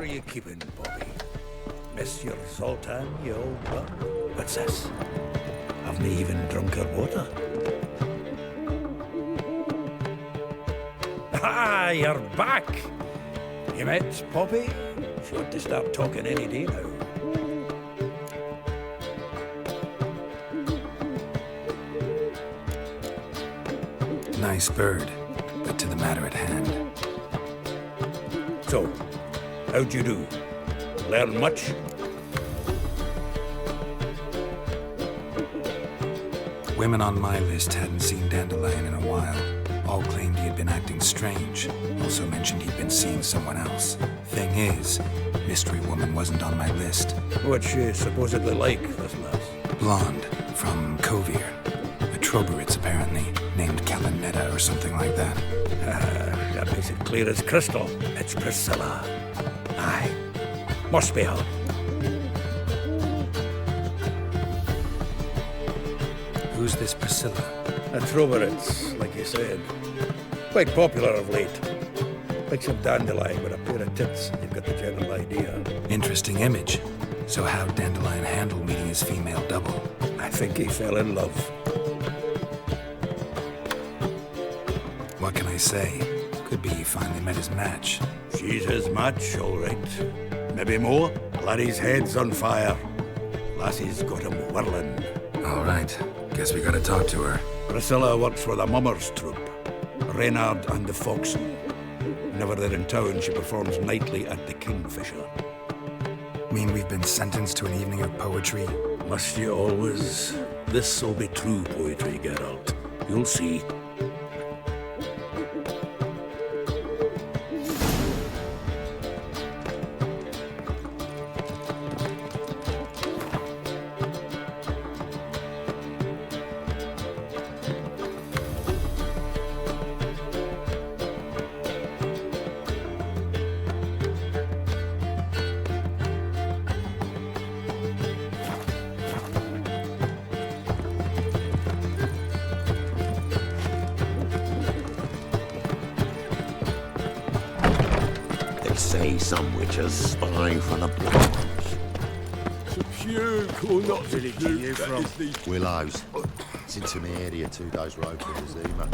are you keeping, Bobby? Monsieur Zoltan, you old bug? What's this? Haven't even drunk her water. Ah, you're back! You met Poppy? She ought to start talking any day now. Nice bird, but to the matter at hand. So, how'd you do? Learn much? Women on my list hadn't seen Dandelion in a while. All claimed he had been acting strange. Also mentioned he'd been seeing someone else. Thing is, Mystery Woman wasn't on my list. What's she supposedly like, this lass? Blonde, from Kovir. A Troberitz, apparently, named Kalanetta or something like that. That makes it clear as crystal. It's Priscilla. Aye. Must be her. Who's this Priscilla? A Troberitz, like you said. Quite popular of late. Picks of Dandelion with a pair of tits. You've got the general idea. Interesting image. So how'd Dandelion handle meeting his female double? I think he fell in love. What can I say? Could be he finally met his match. She's his match, all right. Maybe more. Laddie's head's on fire. Lassie's got him whirling. All right. Guess we gotta talk to her. Priscilla works for the Mummers troupe. Reynard and the Foxen. Whenever they're in town, she performs nightly at the Kingfisher. Mean we've been sentenced to an evening of poetry? Must you always? This'll be true poetry, Geralt. You'll see. Say some witches spying from the blinds. To puke or not to Village puke, you that from? is the... Willows. It's into my area 2 days road for the Zima.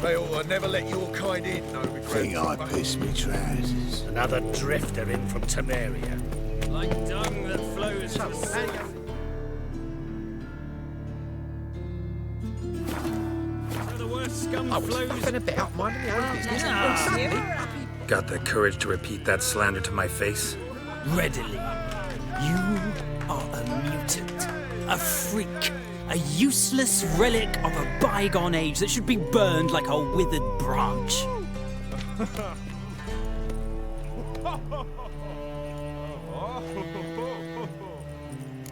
They ought to never let your kind in, no regret. Think I pissed me trousers. Another drifter in from Temeria. Like dung that flows to the sea. So the worst scum flows. about minding my own business. Got the courage to repeat that slander to my face? Readily. You are a mutant, a freak, a useless relic of a bygone age that should be burned like a withered branch.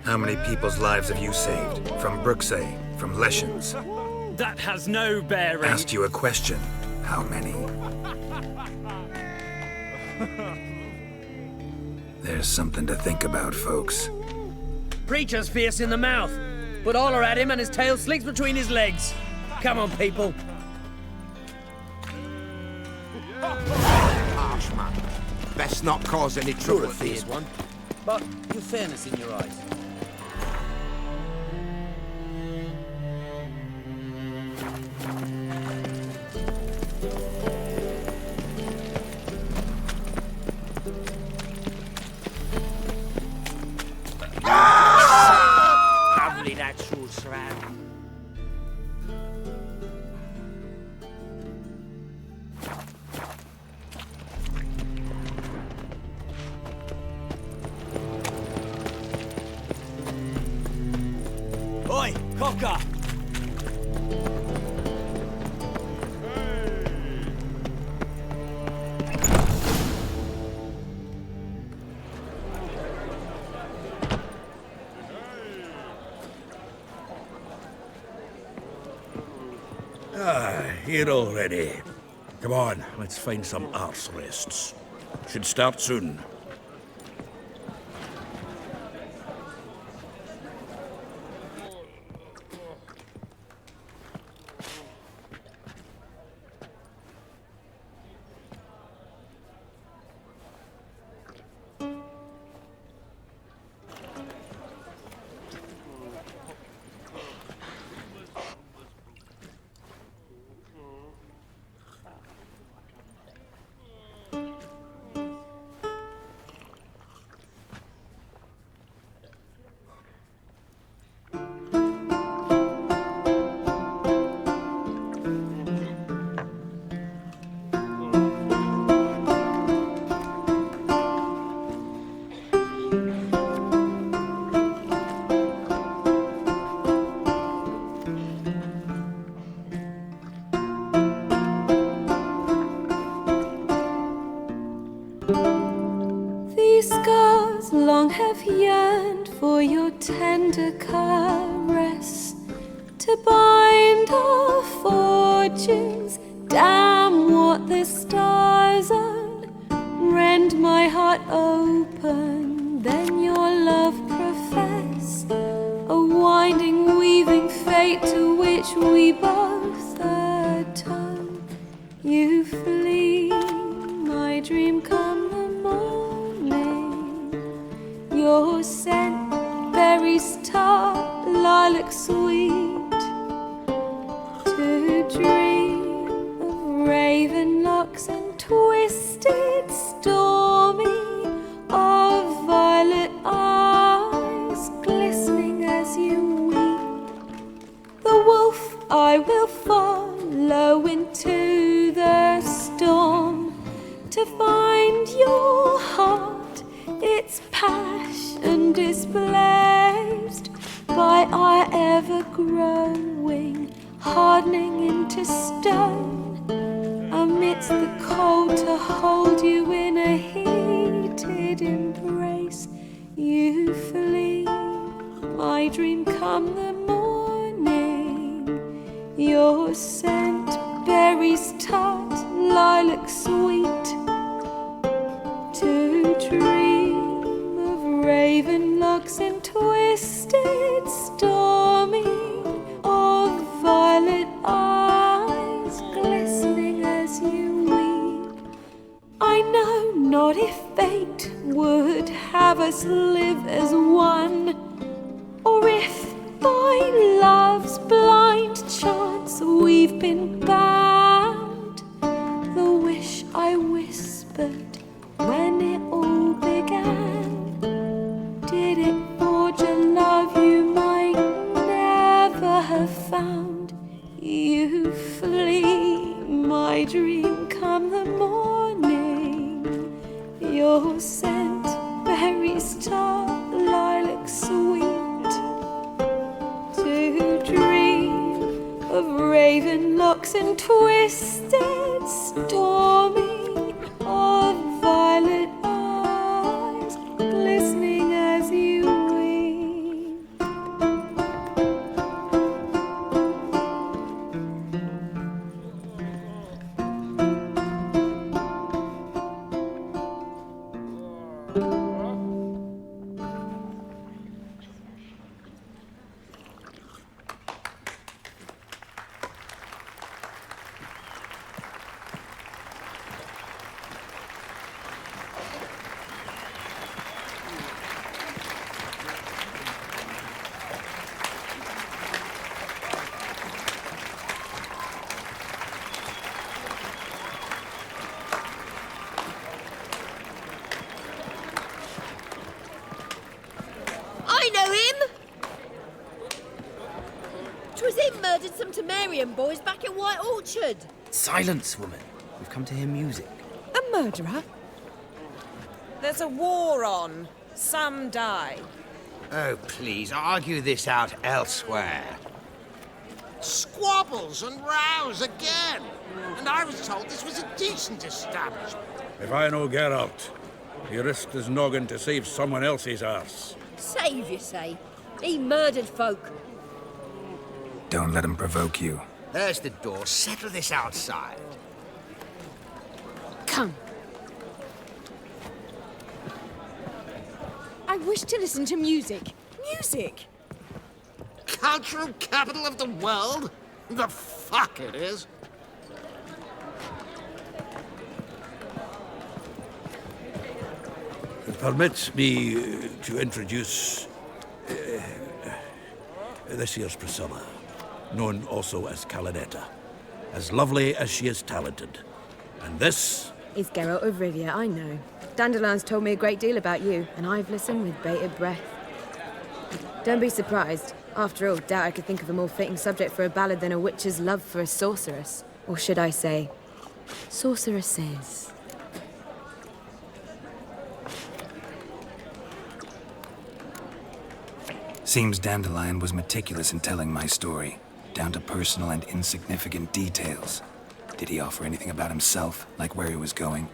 How many people's lives have you saved? From Brooksay? From Leshens? That has no bearing. Asked you a question. How many? There's something to think about, folks. Preacher's fierce in the mouth, but holler at him and his tail slinks between his legs. Come on, people. Harsh, man. Best not cause any trouble A fierce one, but with fairness in your eyes. Lovely natural surrounding. Oi, cocker! Here already. Come on, let's find some arse rests. Should start soon. long have yearned for your tender caress, to bind our fortunes. Damn what the stars own, rend my heart open, then your love profess, a winding, weaving fate to which we both atone. You flee, my dream come the morning, your scent, berries tart, lilac sweet, to dream of raven locks and twisted stormy, of violet eyes glistening as you weep. The wolf I will follow into the storm, to find your heart, its passion displaced by our ever-growing, hardening into stone. Amidst the cold, to hold you in a heated embrace, you flee, my dream come the morning, your scent, berries tart, lilac sweet, to dream of raven locks and twisted stormy, of violet eyes glistening as you weep. I know not if fate would have us live as one, or if by love's blind chance we've been bound. The wish I whispered when it all began, did it forge a love you might never have found? You flee, my dream come the morning, your scent, berries tart, lilac sweet, to dream of raven locks and twisted stormy, of violet eyes glistening as you weep. I know him! 'Twas him murdered some Temerian boys back at White Orchard. Silence, woman. We've come to hear music. A murderer? There's a war on. Some die. Oh, please, argue this out elsewhere. Squabbles and rows again. And I was told this was a decent establishment. If I know Geralt, he risked his noggin to save someone else's arse. Save, you say? He murdered folk. Don't let him provoke you. There's the door. Settle this outside. Come. I wish to listen to music. Music! Cultural capital of the world? The fuck it is. Permit me to introduce this here's Priscilla, known also as Calinetta, as lovely as she is talented. And this is Geralt of Rivia, I know. Dandelion's told me a great deal about you, and I've listened with bated breath. Don't be surprised. After all, doubt I could think of a more fitting subject for a ballad than a witch's love for a sorceress. Or should I say, sorceresses. Seems Dandelion was meticulous in telling my story, down to personal and insignificant details. Did he offer anything about himself, like where he was going?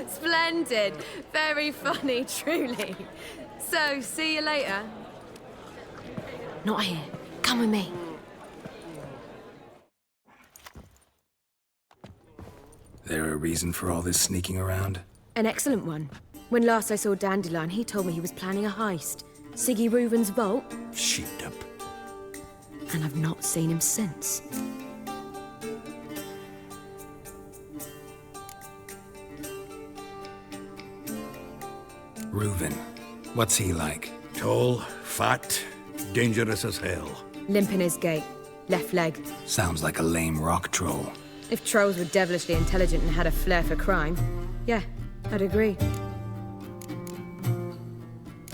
Splendid. Very funny, truly. So, see you later. Not here. Come with me. There a reason for all this sneaking around? An excellent one. When last I saw Dandelion, he told me he was planning a heist. Siggy Reuven's vault. Sheeped up. And I've not seen him since. Reuven. What's he like? Tall, fat, dangerous as hell. Limp in his gait. Left leg. Sounds like a lame rock troll. If trolls were devilishly intelligent and had a flair for crime, yeah, I'd agree.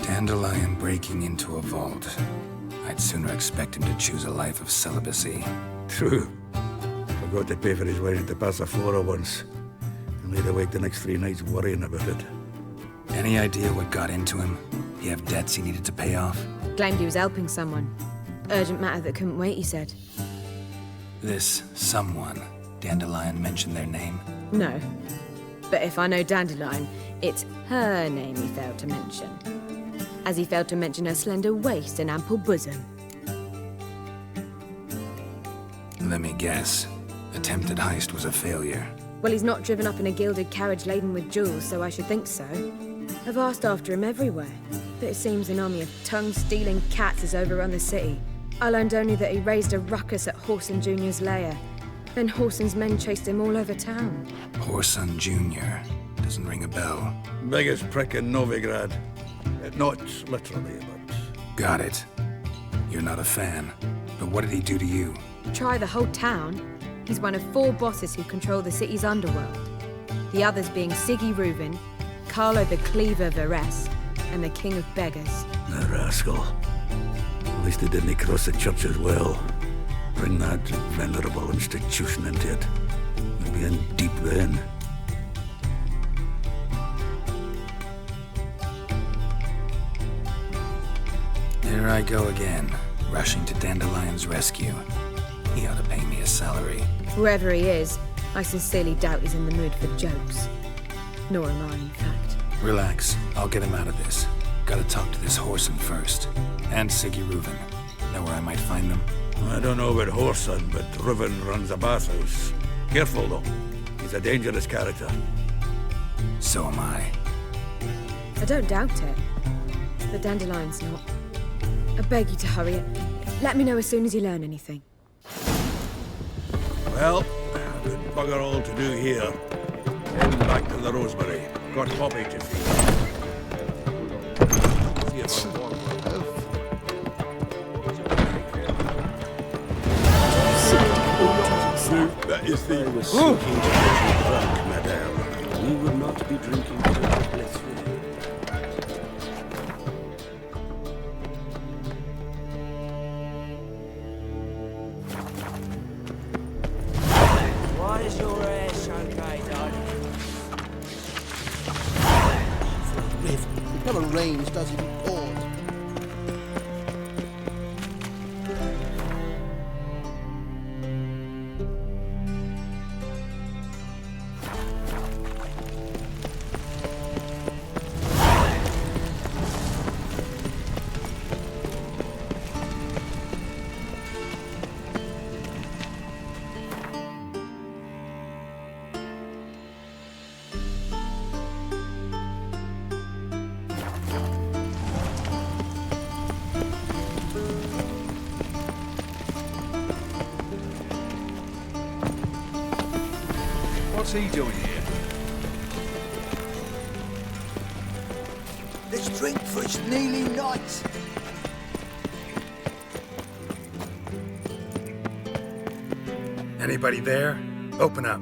Dandelion breaking into a vault. I'd sooner expect him to choose a life of celibacy. True. Forgot to pay for his wedding to Passaflora once. And laid awake the next 3 nights worrying about it. Any idea what got into him? He have debts he needed to pay off? Claimed he was helping someone. Urgent matter that couldn't wait, he said. This someone, Dandelion mentioned their name? No. But if I know Dandelion, it's her name he failed to mention. As he failed to mention her slender waist and ample bosom. Let me guess. Attempted heist was a failure. Well, he's not driven up in a gilded carriage laden with jewels, so I should think so. I've asked after him everywhere, but it seems an army of tongue-stealing cats has overrun the city. I learned only that he raised a ruckus at Whoreson Jr.'s lair. Then Whoreson's men chased him all over town. Whoreson Jr. Doesn't ring a bell. Biggest prick in Novigrad. Not literally, but... Got it. You're not a fan. But what did he do to you? Try the whole town. He's one of 4 bosses who control the city's underworld. The others being Siggy Reuven, Carlo the Cleaver Varese, and the King of Beggars. The rascal. At least he didn't cross the church as well. Bring that venerable institution into it. We'd be in deep then. Here I go again, rushing to Dandelion's rescue. He ought to pay me a salary. Whoever he is, I sincerely doubt he's in the mood for jokes. Nor am I, in fact. Relax, I'll get him out of this. Gotta talk to this Whoreson first. And Siggy Reuven. Know where I might find them? I don't know about Whoreson, but Reuven runs a bathhouse. Careful, though. He's a dangerous character. So am I. I don't doubt it. But Dandelion's not. I beg you to hurry it. Let me know as soon as you learn anything. Well, good bugger all to do here. Heading back to the Rosemary. Got Poppy to feed. See if I want That is the... I was seeking to get you drunk, madame. We would not be drinking to the blissful. Why is your hair so gay, darling? It never rains, does it? It pours. What's he doing here? Let's drink for its nearly night. Anybody there? Open up.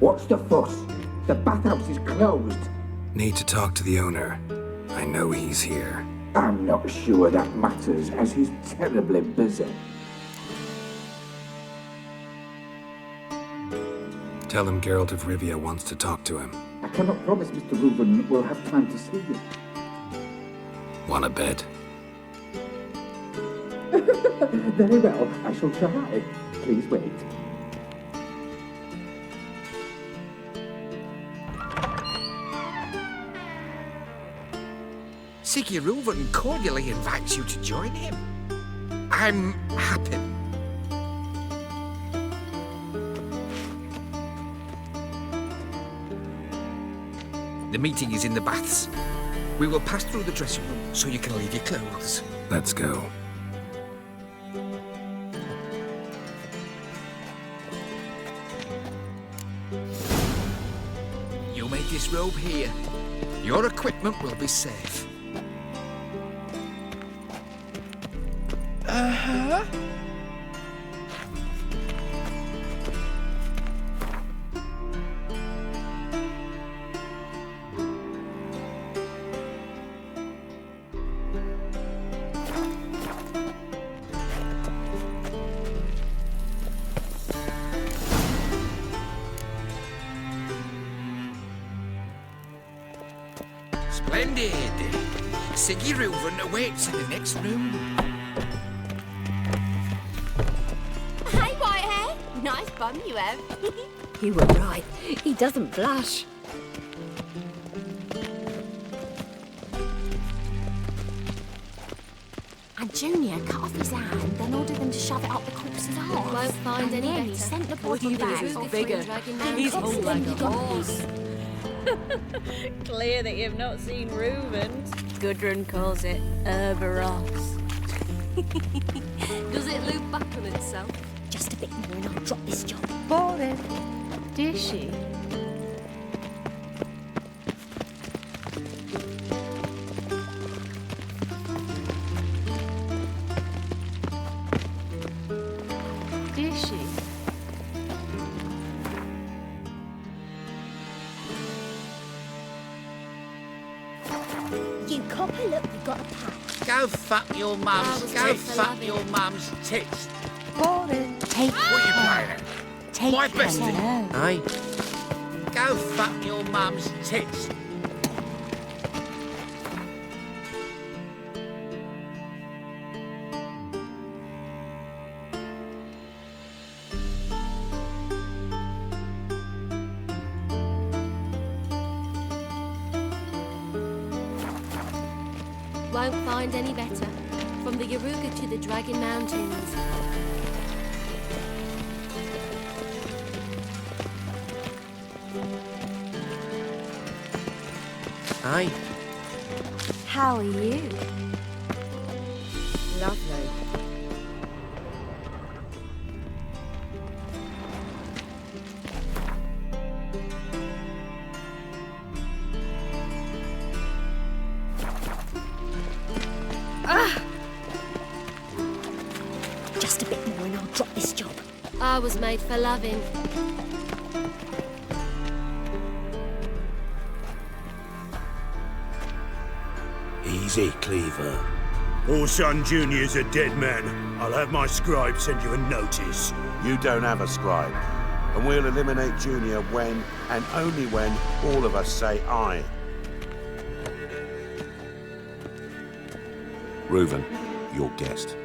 What's the fuss? The bathhouse is closed. Need to talk to the owner. I know he's here. I'm not sure that matters, as he's terribly busy. Tell him Geralt of Rivia wants to talk to him. I cannot promise Mr. Reuben will have time to see you. Wanna bet? Very well, I shall try. Please wait. Ciri Reuben cordially invites you to join him. I'm happy. The meeting is in the baths. We will pass through the dressing room so you can leave your clothes. Let's go. You may disrobe here. Your equipment will be safe. Uh-huh. Splendid. Ciri Reuben awaits in the next room. Hey, Whitehair. Nice bum you have. You were right. He doesn't blush. And Junior cut off his hand, then ordered them to shove it up the corpse's arse. Won't find any better. He sent the bottle back. Bigger. He's hung like a horse. Clear that you've not seen Reuben's. Gudrun calls it Herberos. Does it loop back on itself? Just a bit more and I'll drop this job. Boring. Did she? Did she? You copper, look, we've got a pack. Go fuck your mums. Go fuck your mum's tits. Boring. Take What are you playing at? Take My bestie. Aye. Go fuck your mum's tits. Won't find any better. From the Yaruga to the Dragon Mountains. Aye. How are you? Lovely. Just a bit more and I'll drop this job. I was made for loving. Easy, Cleaver. Orson Jr.'s a dead man. I'll have my scribe send you a notice. You don't have a scribe. And we'll eliminate Junior when, and only when, all of us say aye. Reuben, your guest.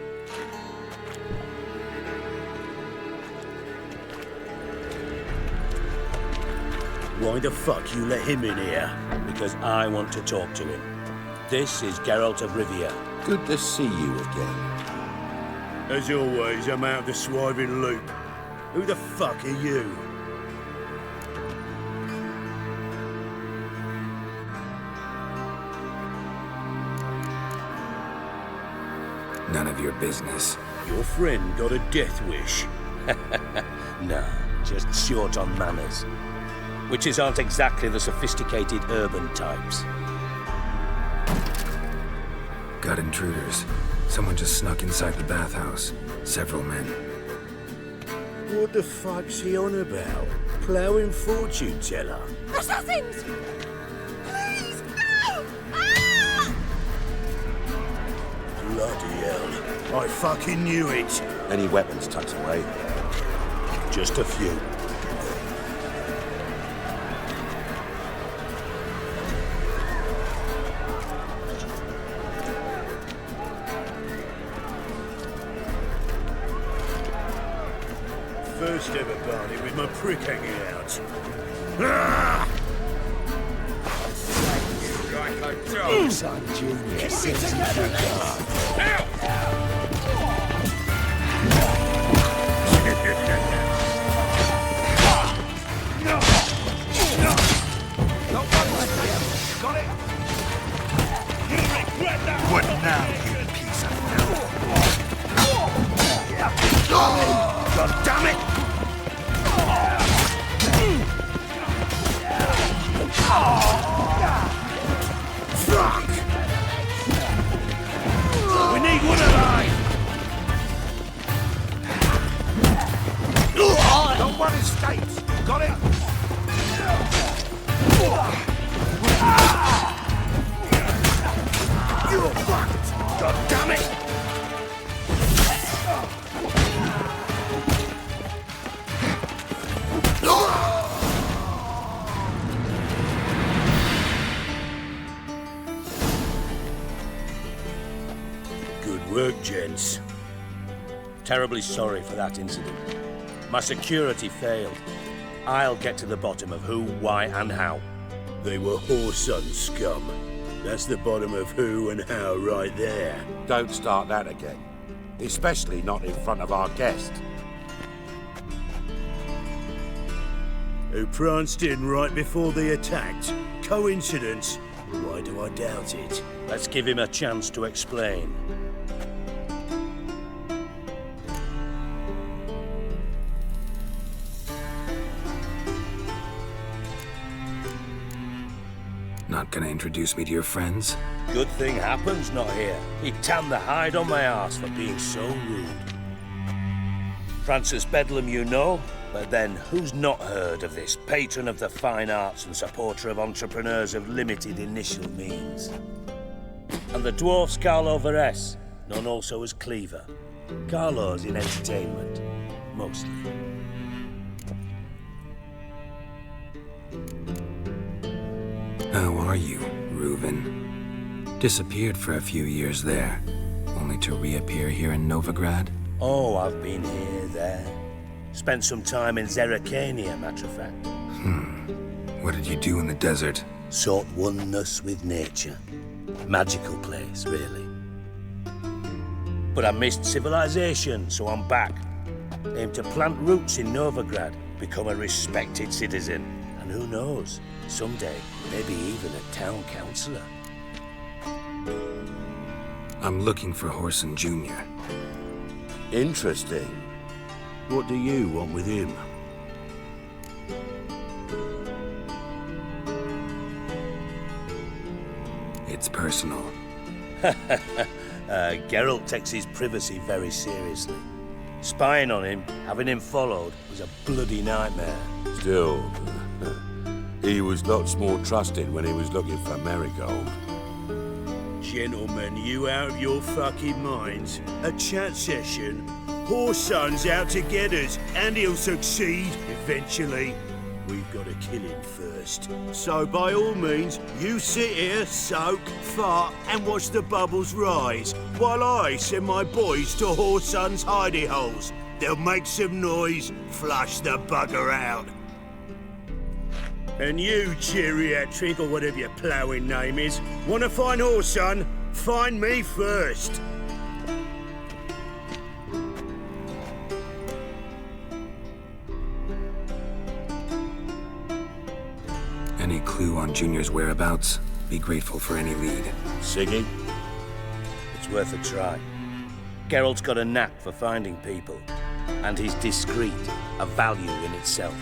Why the fuck you let him in here? Because I want to talk to him. This is Geralt of Rivia. Good to see you again. As always, I'm out of the swiving loop. Who the fuck are you? None of your business. Your friend got a death wish. No, just short on manners. Witches aren't exactly the sophisticated urban types. Got intruders. Someone just snuck inside the bathhouse. Several men. What the fuck's he on about? Ploughing fortune teller? Assassins! Please! No! Ah! Bloody hell. I fucking knew it. Any weapons tucked away? Just a few. first ever party with my prick hanging out. Ah! Like a dog. Son Junior sends his regard. Got it? What now, you piece of filth? God damn it! Fuck! We need one alive! Don't one escapes. Got it? You're fucked! God damn it! Good work, gents. Terribly sorry for that incident. My security failed. I'll get to the bottom of who, why, and how. They were whoreson scum. That's the bottom of who and how right there. Don't start that again. Especially not in front of our guest. Who pranced in right before they attacked. Coincidence? Why do I doubt it? Let's give him a chance to explain. Not gonna introduce me to your friends? Good thing happens not here. He'd tan the hide on my arse for being so rude. Francis Bedlam you know, but then who's not heard of this patron of the fine arts and supporter of entrepreneurs of limited initial means? And the dwarf's Carlo Veres, known also as Cleaver. Carlo's in entertainment, mostly. How are you, Reuven? Disappeared for a few years there, only to reappear here in Novigrad? Oh, I've been here, there. Spent some time in Zerrikania, matter of fact. What did you do in the desert? Sought oneness with nature. Magical place, really. But I missed civilization, so I'm back. Aim to plant roots in Novigrad, become a respected citizen. And who knows, someday, maybe even a town councillor. I'm looking for Whoreson Jr. Interesting. What do you want with him? It's personal. Geralt takes his privacy very seriously. Spying on him, having him followed, was a bloody nightmare. Still, he was lots more trusted when he was looking for Marigold. Gentlemen, you out of your fucking minds? A chat session? Whoreson's out to get us, and he'll succeed, eventually. We've got to kill him first. So by all means, you sit here, soak, fart, and watch the bubbles rise, while I send my boys to Whoreson's hidey holes. They'll make some noise, flush the bugger out. And you, geriatric, or whatever your ploughing name is, want to find Whoreson? Find me first. Any clue on Junior's whereabouts? Be grateful for any lead. Siggy? It's worth a try. Geralt's got a knack for finding people, and he's discreet, a value in itself.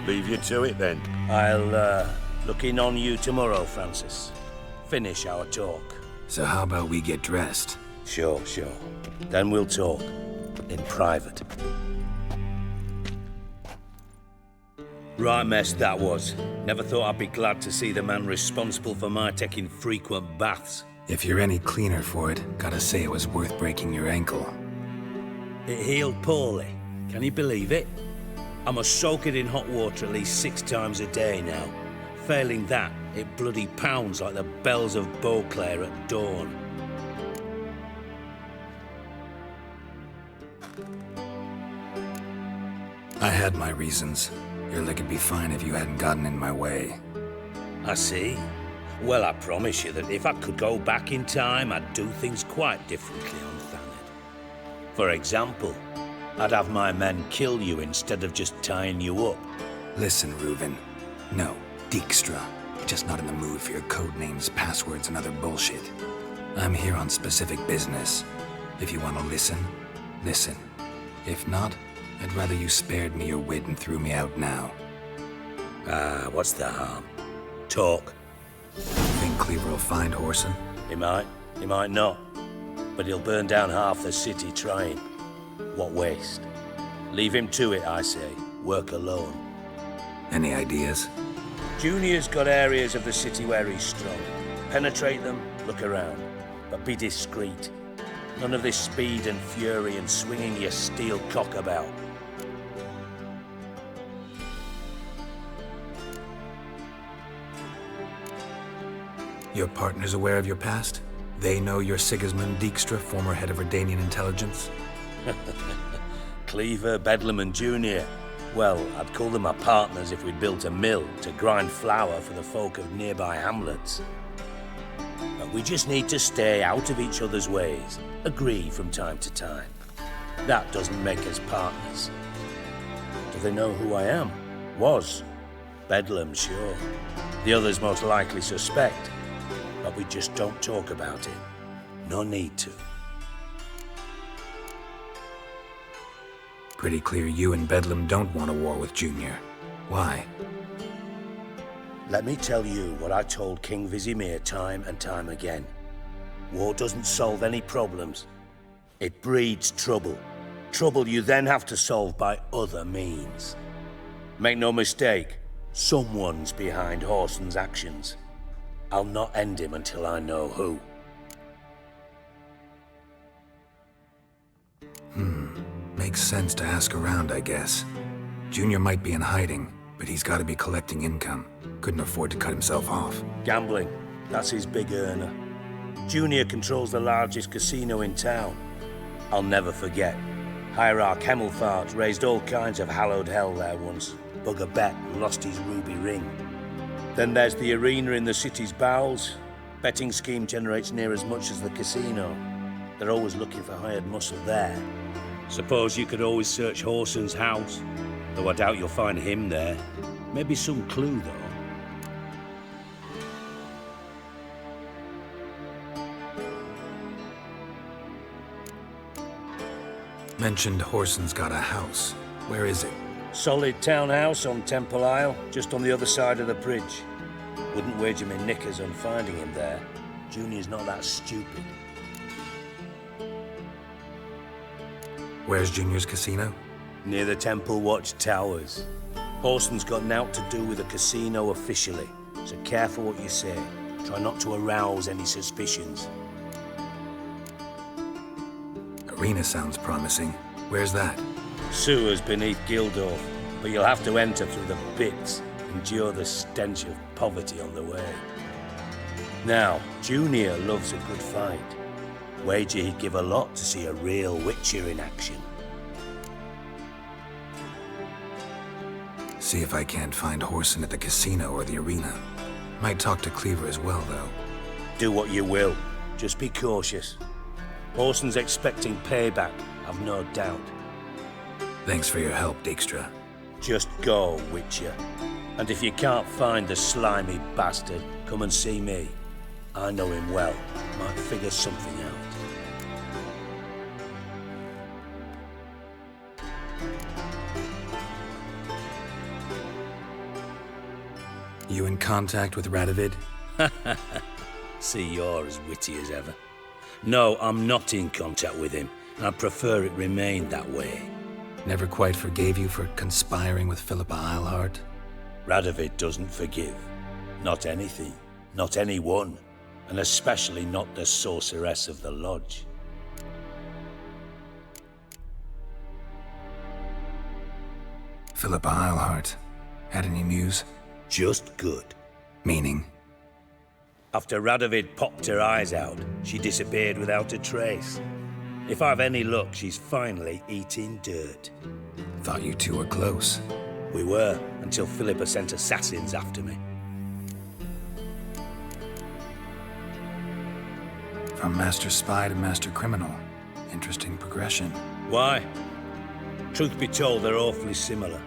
Leave you to it then. I'll look in on you tomorrow, Francis. Finish our talk. So how about we get dressed? Sure. Then we'll talk. In private. Right mess that was. Never thought I'd be glad to see the man responsible for my taking frequent baths. If you're any cleaner for it, gotta say it was worth breaking your ankle. It healed poorly. Can you believe it? I must soak it in hot water at least 6 times a day now. Failing that, it bloody pounds like the bells of Beauclair at dawn. I had my reasons. Your leg would be fine if you hadn't gotten in my way. I see. Well, I promise you that if I could go back in time, I'd do things quite differently on Thanet. For example, I'd have my men kill you instead of just tying you up. Listen, Reuven. No, Dijkstra. Just not in the mood for your code names, passwords, and other bullshit. I'm here on specific business. If you want to listen, listen. If not, I'd rather you spared me your wit and threw me out now. What's the harm? Talk. Think Cleaver will find Whoreson? He might not. But he'll burn down half the city trying. What waste? Leave him to it, I say. Work alone. Any ideas? Junior's got areas of the city where he's strong. Penetrate them, look around. But be discreet. None of this speed and fury and swinging your steel cock about. Your partner's aware of your past? They know you're Sigismund Dijkstra, former head of Redanian intelligence? Cleaver, Bedlam and Junior. Well, I'd call them my partners if we'd built a mill to grind flour for the folk of nearby hamlets. But we just need to stay out of each other's ways. Agree from time to time. That doesn't make us partners. Do they know who I am? Was. Bedlam, sure. The others most likely suspect. But we just don't talk about it. No need to. Pretty clear you and Bedlam don't want a war with Junior. Why? Let me tell you what I told King Vizimir time and time again. War doesn't solve any problems. It breeds trouble. Trouble you then have to solve by other means. Make no mistake, someone's behind Whoreson's actions. I'll not end him until I know who. Makes sense to ask around, I guess. Junior might be in hiding, but he's got to be collecting income. Couldn't afford to cut himself off. Gambling, that's his big earner. Junior controls the largest casino in town. I'll never forget. Hierarch Hemmelfart raised all kinds of hallowed hell there once. Bug a bet and lost his ruby ring. Then there's the arena in the city's bowels. Betting scheme generates near as much as the casino. They're always looking for hired muscle there. Suppose you could always search Whoreson's house, though I doubt you'll find him there. Maybe some clue, though. Mentioned Whoreson's got a house. Where is it? Solid townhouse on Temple Isle, just on the other side of the bridge. Wouldn't wager me knickers on finding him there. Junior's not that stupid. Where's Junior's casino? Near the Temple Watch Towers. Whoreson's got nought to do with the casino officially, so careful what you say. Try not to arouse any suspicions. Arena sounds promising. Where's that? Sewers beneath Gildorf, but you'll have to enter through the pits, endure the stench of poverty on the way. Now, Junior loves a good fight. Wager he'd give a lot to see a real Witcher in action. See if I can't find Whoreson at the casino or the arena. Might talk to Cleaver as well, though. Do what you will. Just be cautious. Whoreson's expecting payback, I've no doubt. Thanks for your help, Dijkstra. Just go, Witcher. And if you can't find the slimy bastard, come and see me. I know him well. Might figure something out. You in contact with Radovid? See, you're as witty as ever. No, I'm not in contact with him, and I'd prefer it remained that way. Never quite forgave you for conspiring with Philippa Eilhart? Radovid doesn't forgive. Not anything. Not anyone. And especially not the sorceress of the Lodge. Philippa Eilhart. Had any news? Just good. Meaning? After Radovid popped her eyes out, she disappeared without a trace. If I've any luck, she's finally eating dirt. Thought you two were close. We were, until Philippa sent assassins after me. From master spy to master criminal. Interesting progression. Why? Truth be told, they're awfully similar.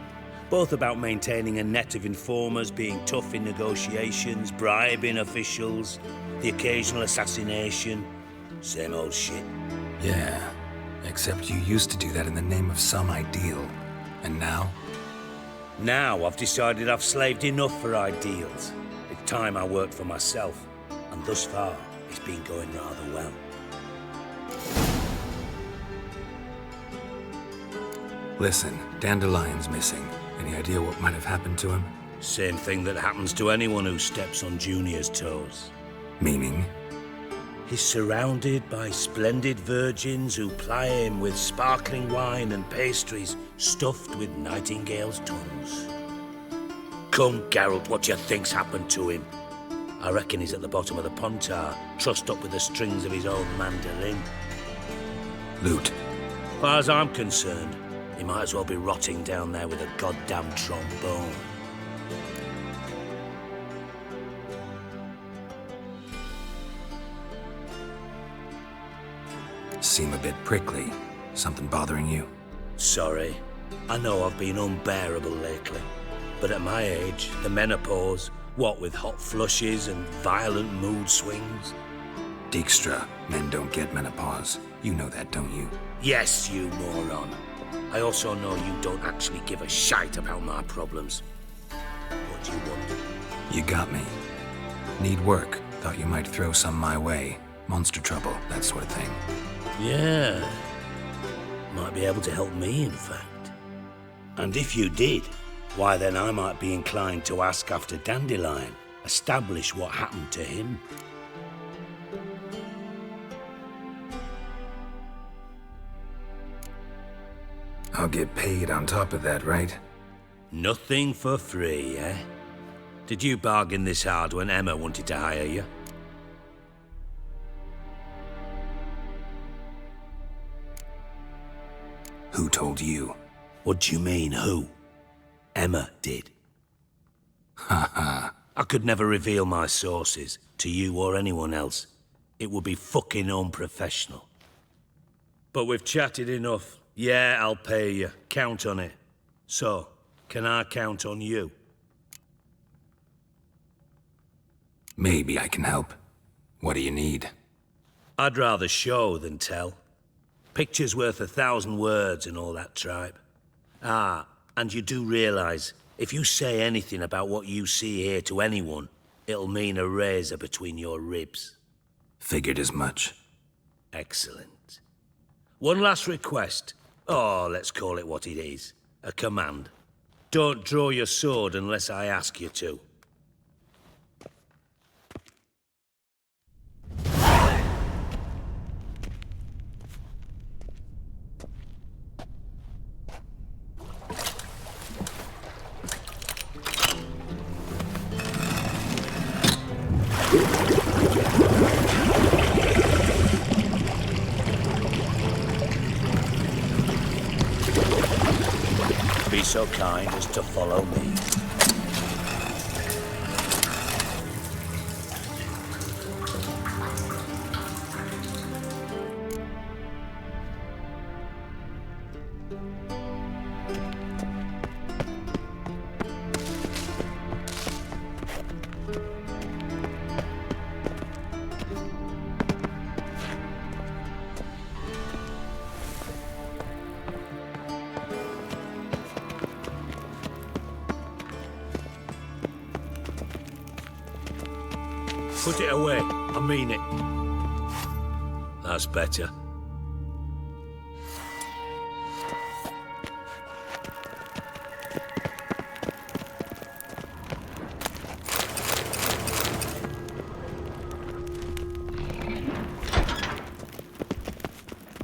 Both about maintaining a net of informers, being tough in negotiations, bribing officials, the occasional assassination. Same old shit. Yeah, except you used to do that in the name of some ideal. And now? Now I've decided I've slaved enough for ideals. It's time I worked for myself. And thus far, it's been going rather well. Listen, Dandelion's missing. Any idea what might have happened to him? Same thing that happens to anyone who steps on Junior's toes. Meaning? He's surrounded by splendid virgins who ply him with sparkling wine and pastries stuffed with nightingales' tongues. Come, Geralt, what do you think's happened to him? I reckon he's at the bottom of the pontar, trussed up with the strings of his own mandolin. Loot. As far as I'm concerned, he might as well be rotting down there with a goddamn trombone. Seem a bit prickly. Something bothering you? Sorry. I know I've been unbearable lately. But at my age, the menopause, what with hot flushes and violent mood swings. Dijkstra, men don't get menopause. You know that, don't you? Yes, you moron. I also know you don't actually give a shite about my problems. What do you want? You got me. Need work. Thought you might throw some my way. Monster trouble, that sort of thing. Yeah. Might be able to help me, in fact. And if you did, why then I might be inclined to ask after Dandelion, establish what happened to him. I'll get paid on top of that, right? Nothing for free, eh? Did you bargain this hard when Emma wanted to hire you? Who told you? What do you mean, who? Emma did. Ha ha. I could never reveal my sources, to you or anyone else. It would be fucking unprofessional. But we've chatted enough. Yeah, I'll pay you. Count on it. So, can I count on you? Maybe I can help. What do you need? I'd rather show than tell. Picture's worth 1,000 words and all that tripe. Ah, and you do realize, if you say anything about what you see here to anyone, it'll mean a razor between your ribs. Figured as much. Excellent. One last request. Oh, let's call it what it is. A command. Don't draw your sword unless I ask you to. Be so kind as to follow me. Put it away. I mean it. That's better.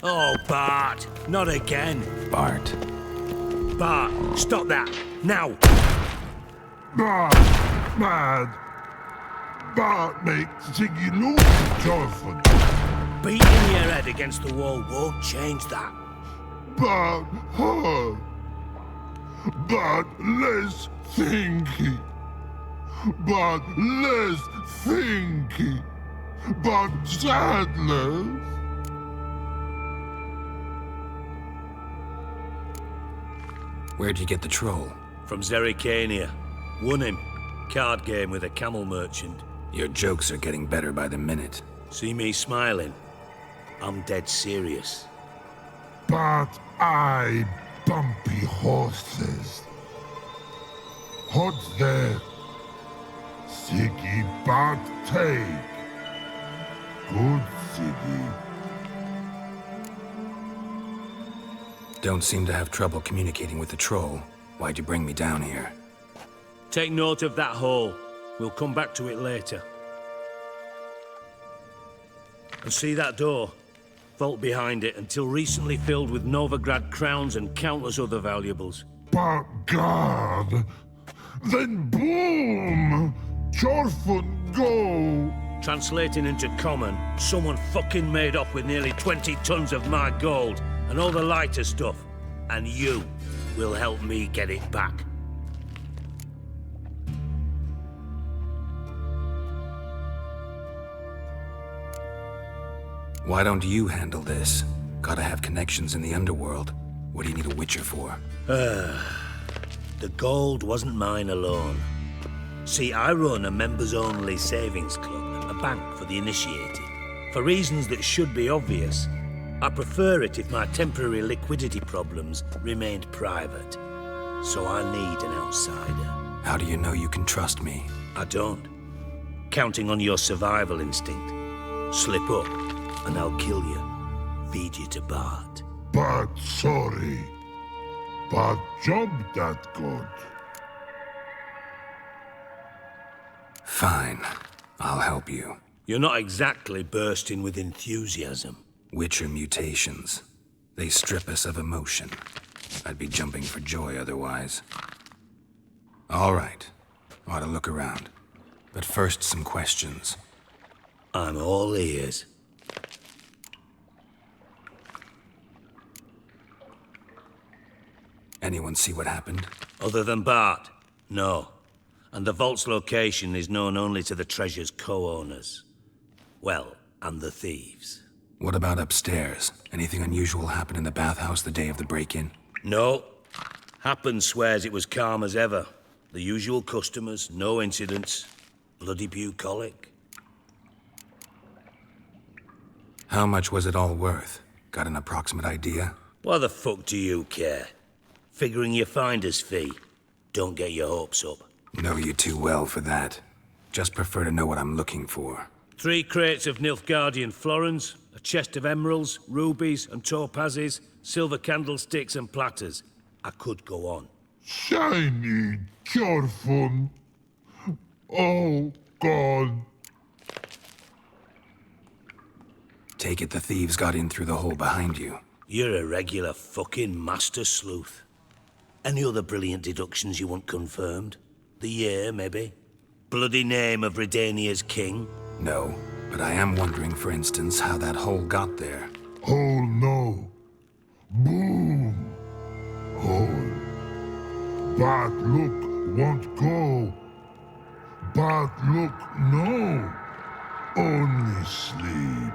Oh, Bart. Not again. Bart. Bart, stop that. Now. Bart, mad. Bart makes Ziggy Lou Jonathan. Beating your head against the wall won't change that. But her. But less thinky. But less thinky. But sadness. Where'd you get the troll? From Zerrikania. Won him. Card game with a camel merchant. Your jokes are getting better by the minute. See me smiling? I'm dead serious. But I bumpy horses. Hot there. Siggy but take. Good Siggy. Don't seem to have trouble communicating with the troll. Why'd you bring me down here? Take note of that hole. We'll come back to it later. And see that door? Vault behind it, until recently filled with Novigrad crowns and countless other valuables. But God, then boom! Chorfun go! Translating into common, someone fucking made off with nearly 20 tons of my gold and all the lighter stuff. And you will help me get it back. Why don't you handle this? Gotta have connections in the underworld. What do you need a witcher for? The gold wasn't mine alone. See, I run a members-only savings club, a bank for the initiated. For reasons that should be obvious, I prefer it if my temporary liquidity problems remained private. So I need an outsider. How do you know you can trust me? I don't. Counting on your survival instinct. Slip up, and I'll kill you. Feed you to Bart. But sorry. But job that good. Fine. I'll help you. You're not exactly bursting with enthusiasm. Witcher mutations. They strip us of emotion. I'd be jumping for joy otherwise. All right. Ought to look around. But first, some questions. I'm all ears. Anyone see what happened? Other than Bart? No. And the vault's location is known only to the treasure's co-owners. Well, and the thieves. What about upstairs? Anything unusual happen in the bathhouse the day of the break-in? No. Happen swears it was calm as ever. The usual customers, no incidents. Bloody bucolic. How much was it all worth? Got an approximate idea? Why the fuck do you care? Figuring your finder's fee. Don't get your hopes up. Know you too well for that. Just prefer to know what I'm looking for. 3 crates of Nilfgaardian florins, a chest of emeralds, rubies and topazes, silver candlesticks and platters. I could go on. Shiny Chorfun. Oh, God. Take it the thieves got in through the hole behind you. You're a regular fucking master sleuth. Any other brilliant deductions you want confirmed? The year, maybe? Bloody name of Redania's king? No, but I am wondering, for instance, how that hole got there. Hole no. Boom. Hole. But look won't go. But look no. Only sleep.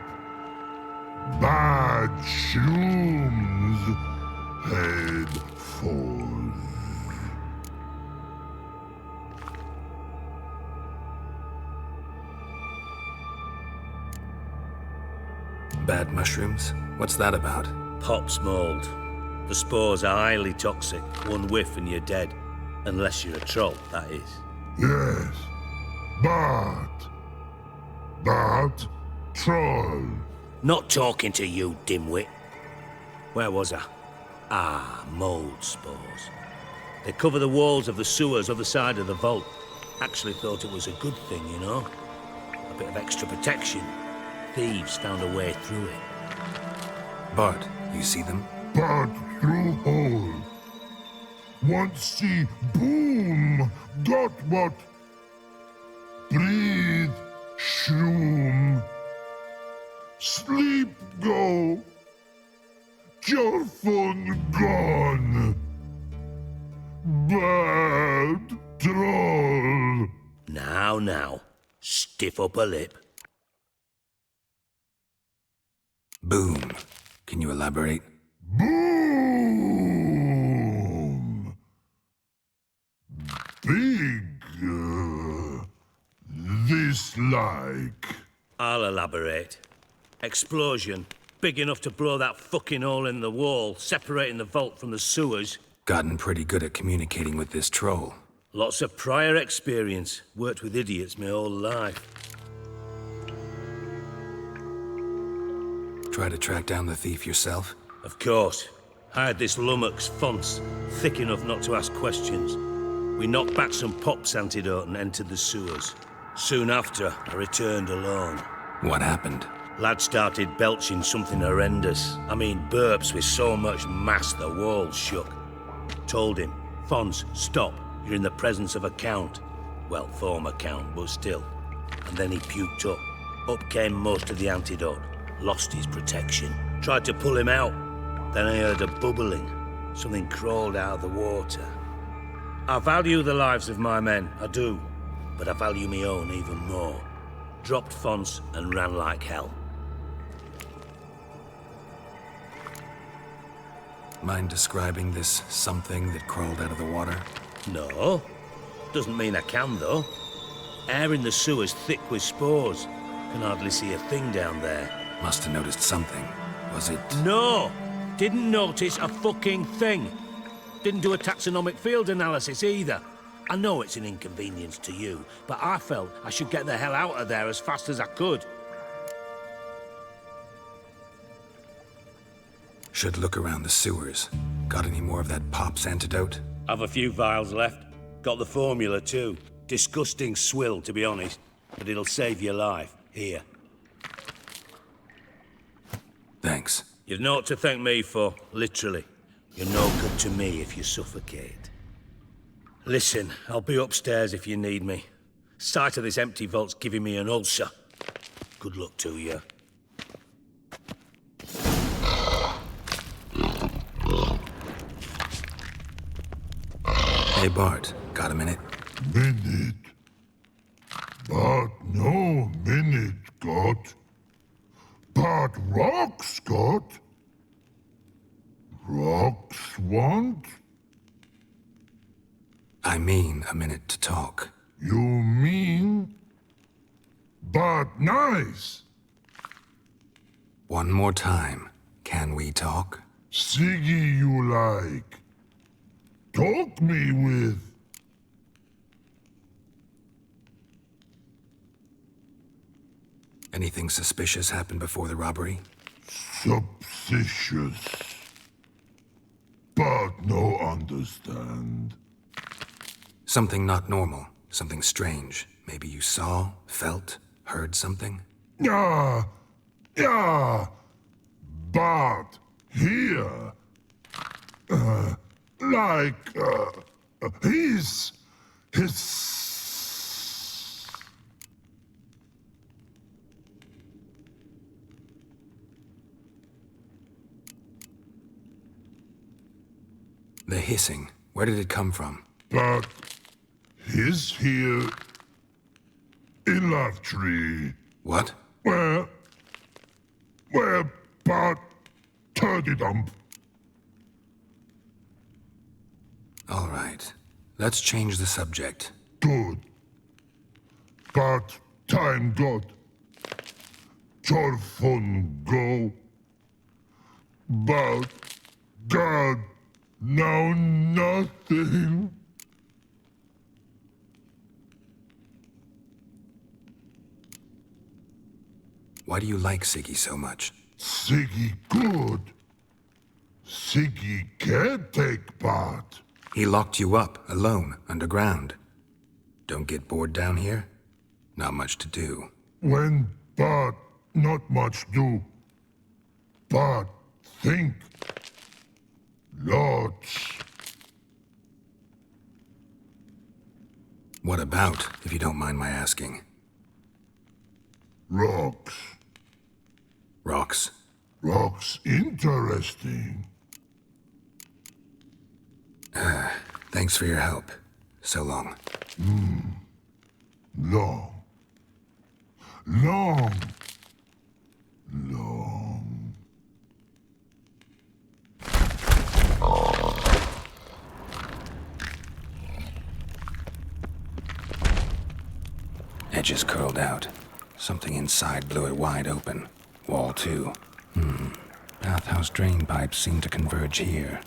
Bad shrooms. Head falls. Bad mushrooms? What's that about? Pops mold. The spores are highly toxic. One whiff and you're dead. Unless you're a troll, that is. Yes. But troll. Not talking to you, dimwit. Where was I? Ah, mold spores. They cover the walls of the sewers other side of the vault. Actually thought it was a good thing, you know? A bit of extra protection. Thieves found a way through it. Bart, you see them? But through hole. Once see boom. Got what? Breathe. Shroom. Sleep bad troll. Now, stiff upper lip. Boom. Can you elaborate? Boom! Big, this like. I'll elaborate. Explosion. Big enough to blow that fucking hole in the wall, separating the vault from the sewers. Gotten pretty good at communicating with this troll. Lots of prior experience. Worked with idiots my whole life. Try to track down the thief yourself? Of course. I had this lummox Fonce, thick enough not to ask questions. We knocked back some Pop's antidote and entered the sewers. Soon after, I returned alone. What happened? Lad started belching something horrendous. I mean, burps with so much mass the walls shook. Told him, Fonce, stop. You're in the presence of a count. Well, former count, but still. And then he puked up. Up came most of the antidote. Lost his protection. Tried to pull him out. Then I heard a bubbling. Something crawled out of the water. I value the lives of my men, I do. But I value my own even more. Dropped Fonce and ran like hell. Mind describing this something that crawled out of the water? No. Doesn't mean I can, though. Air in the sewer's thick with spores. Can hardly see a thing down there. Must have noticed something. Was it... No! Didn't notice a fucking thing. Didn't do a taxonomic field analysis either. I know it's an inconvenience to you, but I felt I should get the hell out of there as fast as I could. Should look around the sewers. Got any more of that Pop's antidote? Have a few vials left. Got the formula too. Disgusting swill, to be honest. But it'll save your life. Here. Thanks. You've naught to thank me for, literally. You're no good to me if you suffocate. Listen, I'll be upstairs if you need me. Sight of this empty vault's giving me an ulcer. Good luck to you. Hey, Bart. Got a minute? Minute. But no minute got. But rocks got. Rocks want? I mean a minute to talk. You mean? But nice. One more time. Can we talk? Siggy you like. Talk me with. Anything suspicious happened before the robbery? Suspicious. But no understand. Something not normal. Something strange. Maybe you saw, felt, heard something? Yeah. But here. His. The hissing. Where did it come from? But his here in Love Tree. What? Where but turdy dump. All right. Let's change the subject. Good. But time got. Chorfun go. But God, now nothing. Why do you like Siggy so much? Siggy good. Siggy can't take part. He locked you up, alone, underground. Don't get bored down here? Not much to do. When but not much do. But think. Lots. What about, if you don't mind my asking? Rocks. Rocks? Rocks interesting. Thanks for your help. So long. Long. Long. Long. Edges curled out. Something inside blew it wide open. Wall 2. Bathhouse drain pipes seem to converge here.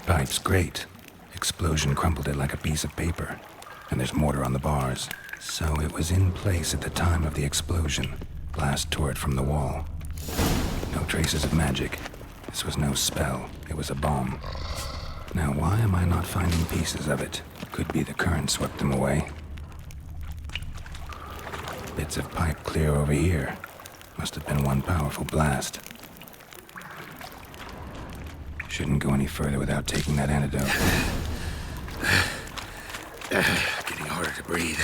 Pipe's great. Explosion crumpled it like a piece of paper. And there's mortar on the bars. So it was in place at the time of the explosion. Blast tore it from the wall. No traces of magic. This was no spell. It was a bomb. Now why am I not finding pieces of it? Could be the current swept them away. Bits of pipe clear over here. Must have been one powerful blast. Shouldn't go any further without taking that antidote. Getting harder to breathe.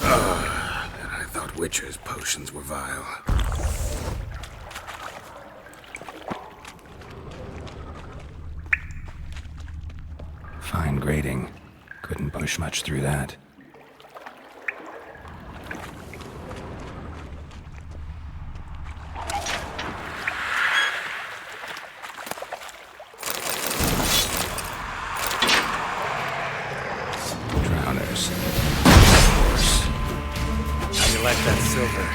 I thought Witcher's potions were vile. Fine grating. Couldn't push much through that. Drowners. How you like that silver?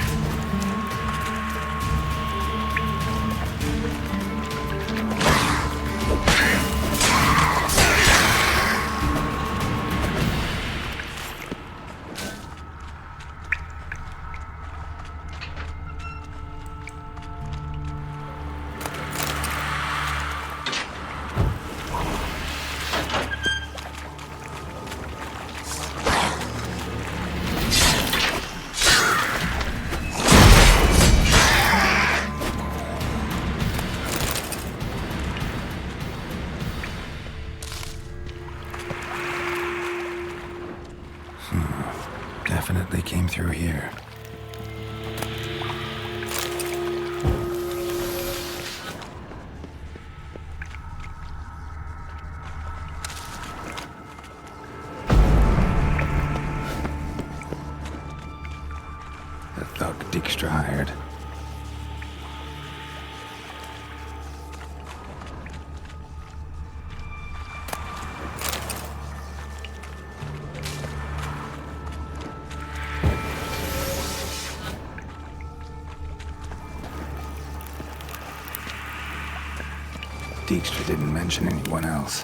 Definitely came through here. The thug Dijkstra hired. Dijkstra didn't mention anyone else.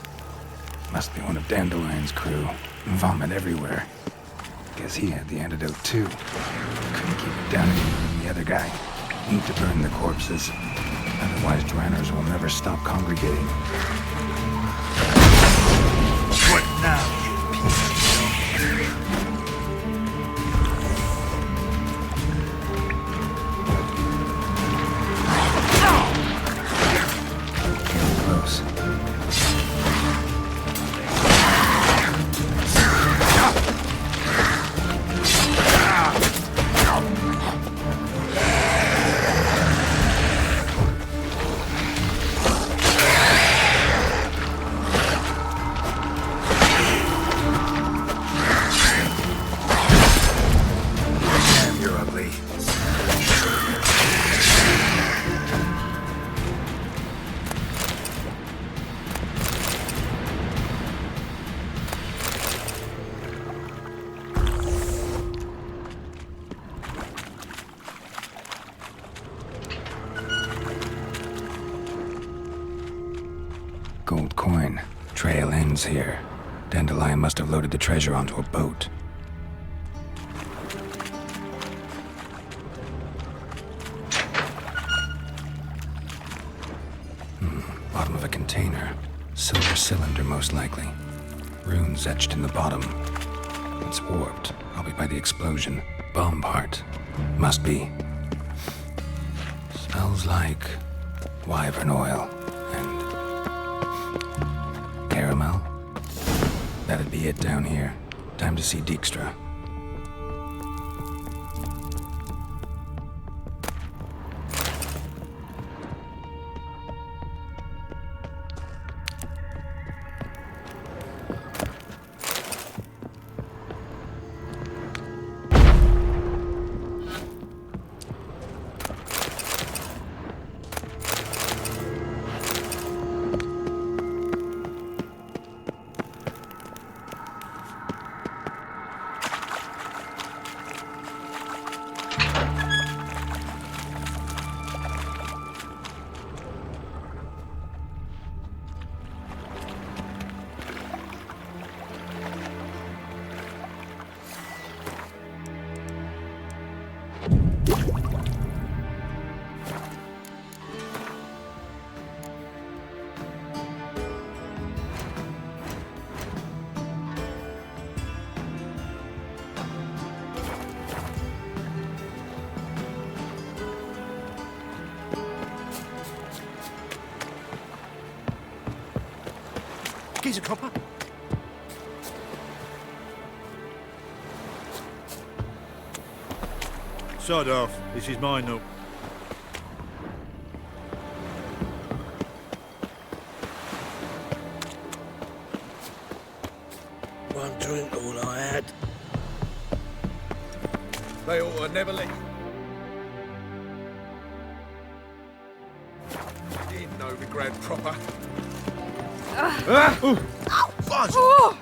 Must be one of Dandelion's crew. Vomit everywhere. Guess he had the antidote too. Couldn't keep it down any more than the other guy. Need to burn the corpses. Otherwise Dranners will never stop congregating. What now, you piece of Close. Damn, you're ugly. Gold coin. Trail ends here. Dandelion must have loaded the treasure onto a boat. Bottom of a container. Silver cylinder, most likely. Runes etched in the bottom. It's warped, probably by the explosion. Bomb part. Must be. Smells like wyvern oil and caramel. That'd be it down here. Time to see Dijkstra. Geezer copper. Sod off. This is mine, though. One drink, all I had. They ought to never let you. Didn't know the Grand proper. Fuzz! Oh!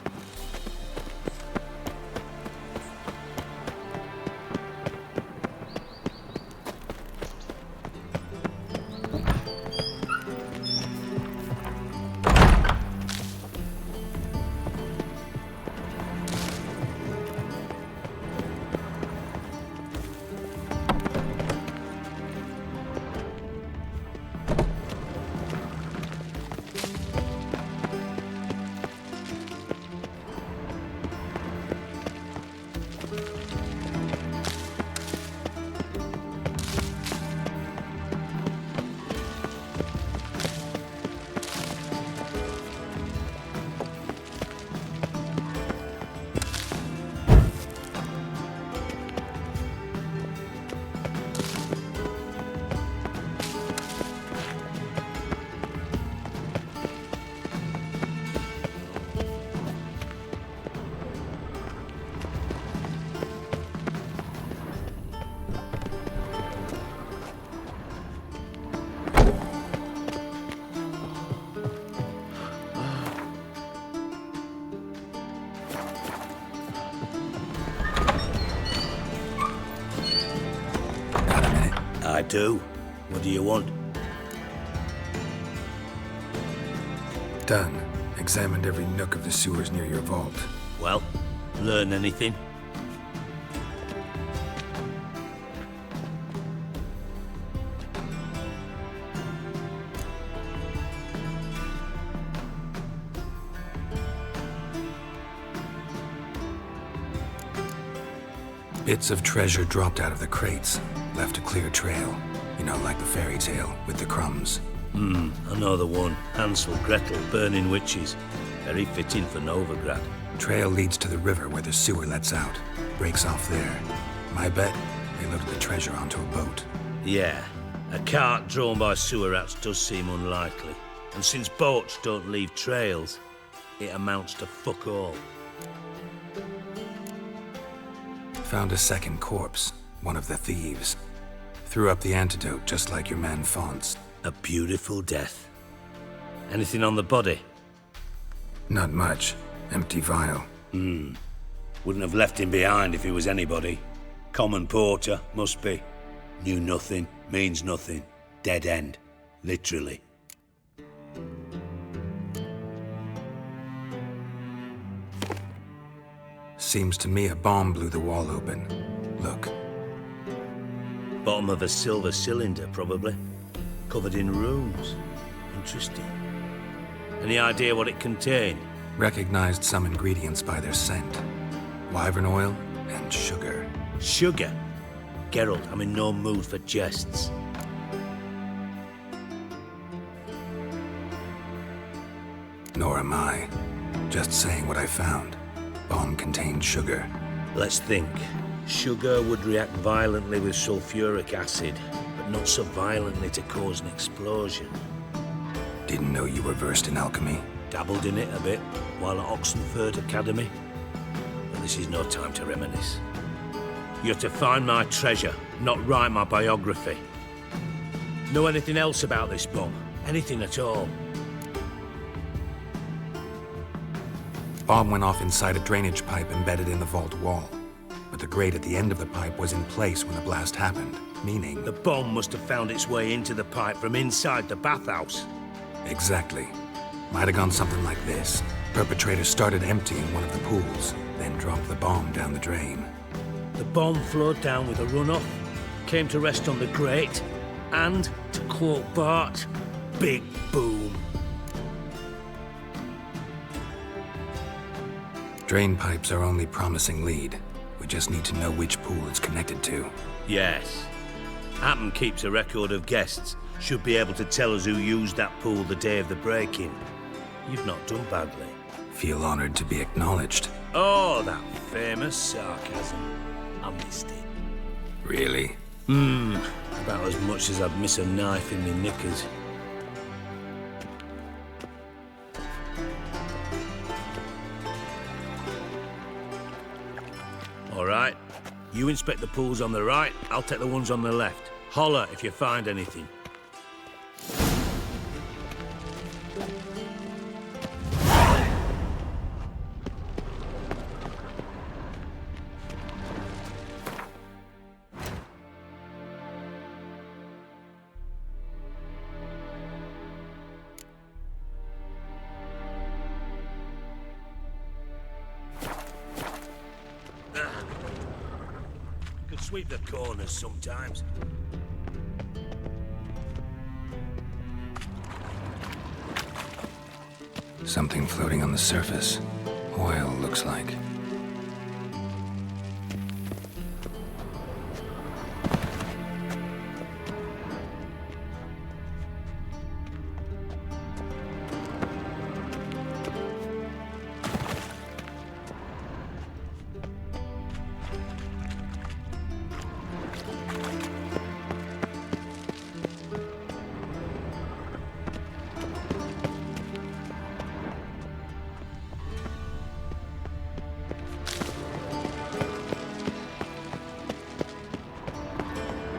do. What do you want? Done. Examined every nook of the sewers near your vault. Well, learn anything? Bits of treasure dropped out of the crates. Left a clear trail. You know, like the fairy tale, with the crumbs. I know the one. Hansel, Gretel, burning witches. Very fitting for Novigrad. Trail leads to the river where the sewer lets out. Breaks off there. My bet, they loaded the treasure onto a boat. Yeah, a cart drawn by sewer rats does seem unlikely. And since boats don't leave trails, it amounts to fuck all. Found a second corpse, one of the thieves. Threw up the antidote just like your man Fonts. A beautiful death. Anything on the body? Not much. Empty vial. Wouldn't have left him behind if he was anybody. Common porter, must be. Knew nothing, means nothing. Dead end. Literally. Seems to me a bomb blew the wall open. Look. Bottom of a silver cylinder, probably. Covered in runes. Interesting. Any idea what it contained? Recognized some ingredients by their scent. Wyvern oil and sugar. Sugar? Geralt, I'm in no mood for jests. Nor am I. Just saying what I found. Bomb contained sugar. Let's think. Sugar would react violently with sulfuric acid, but not so violently to cause an explosion. Didn't know you were versed in alchemy. Dabbled in it a bit while at Oxenford Academy. But this is no time to reminisce. You're to find my treasure, not write my biography. Know anything else about this bomb? Anything at all? Bomb went off inside a drainage pipe embedded in the vault wall. But the grate at the end of the pipe was in place when the blast happened, meaning... The bomb must have found its way into the pipe from inside the bathhouse. Exactly. Might have gone something like this. Perpetrator started emptying one of the pools, then dropped the bomb down the drain. The bomb flowed down with a runoff, came to rest on the grate, and, to quote Bart, big boom. Drain pipes are only promising lead. We just need to know which pool it's connected to. Yes. Hammond keeps a record of guests. Should be able to tell us who used that pool the day of the break-in. You've not done badly. Feel honored to be acknowledged. Oh, that famous sarcasm. I missed it. Really? About as much as I'd miss a knife in me knickers. All right. You inspect the pools on the right, I'll take the ones on the left. Holler if you find anything. Sweep the corners sometimes. Something floating on the surface. Oil, looks like.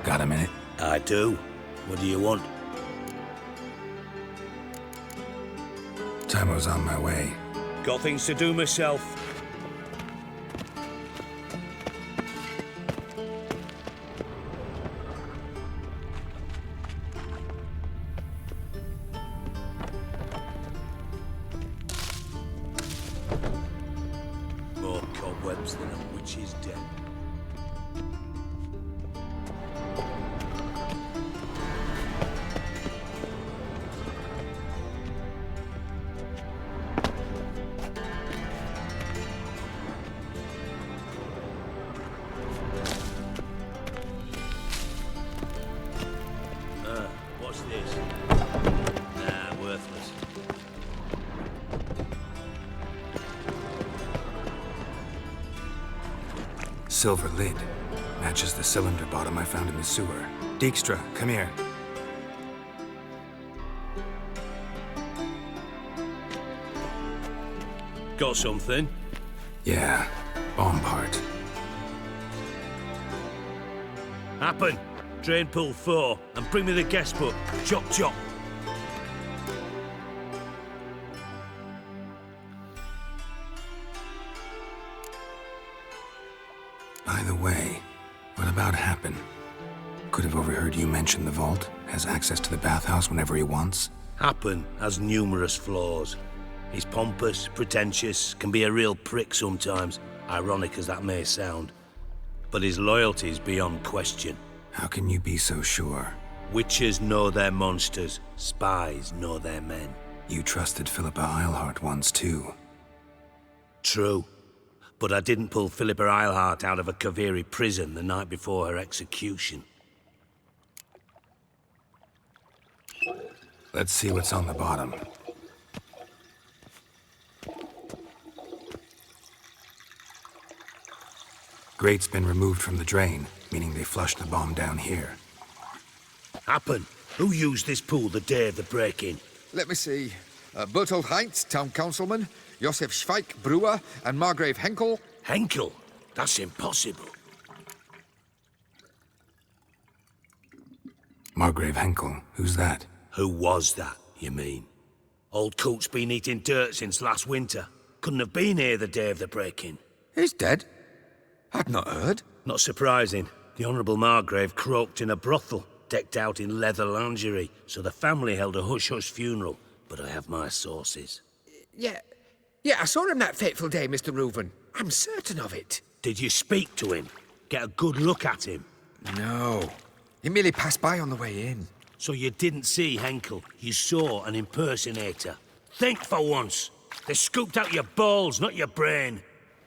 Got a minute? I do. What do you want? Time's on my way. Got things to do myself. corpse than a witch's den. What's this? Nah, worthless. Silver lid. Matches the cylinder bottom I found in the sewer. Dijkstra, come here. Got something? Yeah, bomb part. Happen. Drain pool 4, and bring me the guest book. Chop chop. By the way, what about Happen? Could have overheard you mention the vault. Has access to the bathhouse whenever he wants. Happen has numerous flaws. He's pompous, pretentious, can be a real prick sometimes, ironic as that may sound. But his loyalty is beyond question. How can you be so sure? Witches know their monsters, spies know their men. You trusted Philippa Eilhart once too. True. But I didn't pull Philippa Eilhart out of a Kaviri prison the night before her execution. Let's see what's on the bottom. Grate's been removed from the drain, meaning they flushed the bomb down here. Happen. Who used this pool the day of the break-in? Let me see. Bertold Heinz, town councilman, Josef Schweik, brewer, and Margrave Henkel. Henkel? That's impossible. Margrave Henkel? Who's that? Who was that, you mean? Old coot's been eating dirt since last winter. Couldn't have been here the day of the break-in. He's dead? I'd not heard. Not surprising. The Honourable Margrave croaked in a brothel, decked out in leather lingerie, so the family held a hush-hush funeral, but I have my sources. Yeah, I saw him that fateful day, Mr. Reuven. I'm certain of it. Did you speak to him? Get a good look at him? No. He merely passed by on the way in. So you didn't see Henkel, you saw an impersonator. Think for once. They scooped out your balls, not your brain.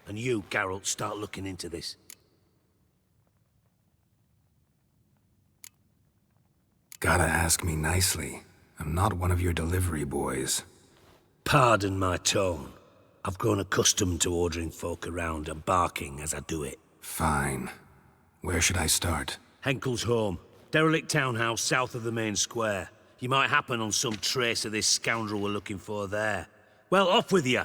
And you, Geralt, start looking into this. Gotta ask me nicely. I'm not one of your delivery boys. Pardon my tone. I've grown accustomed to ordering folk around and barking as I do it. Fine. Where should I start? Henkel's home. Derelict townhouse south of the main square. You might happen on some trace of this scoundrel we're looking for there. Well, off with you.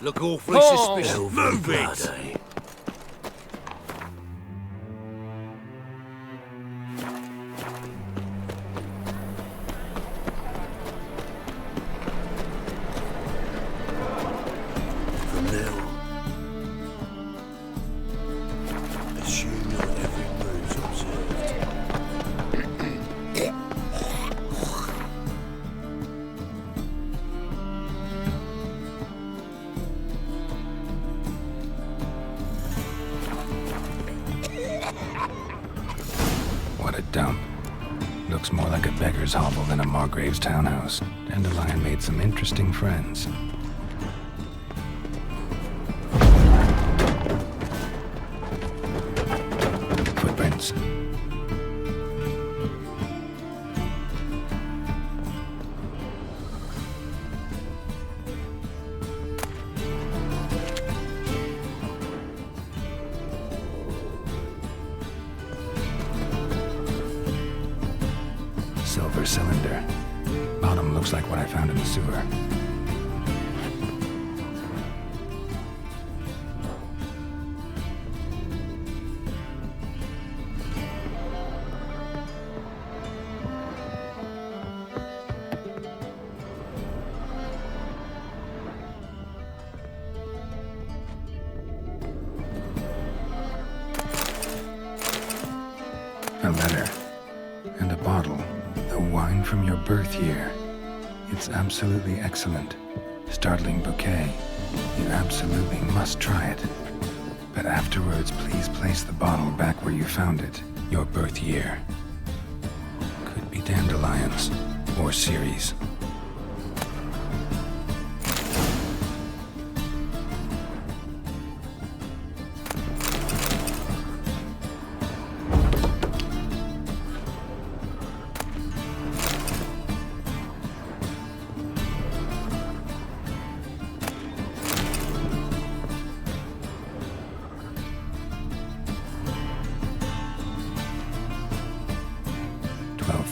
Look awfully suspicious. Move it! From now on, assume your every move's observed. Looks more like a beggar's hovel than a Margrave's townhouse. Dandelion made some interesting friends. Footprints. Silver cylinder. Bottom looks like what I found in the sewer. A letter. And a bottle. The wine from your birth year. It's absolutely excellent. Startling bouquet. You absolutely must try it. But afterwards, please place the bottle back where you found it. Your birth year. Could be Dandelion's. Or Ciri's.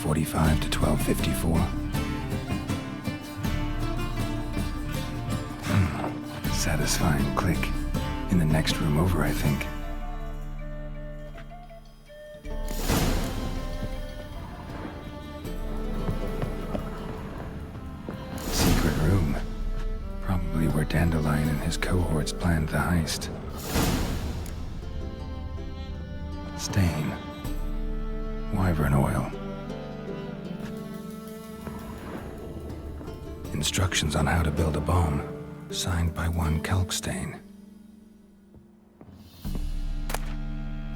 .45 to 12:54. Satisfying click. In the next room over, I think. Secret room. Probably where Dandelion and his cohorts planned the heist. Stain. Wyvern oil. Instructions on how to build a bomb, signed by one Kalkstain.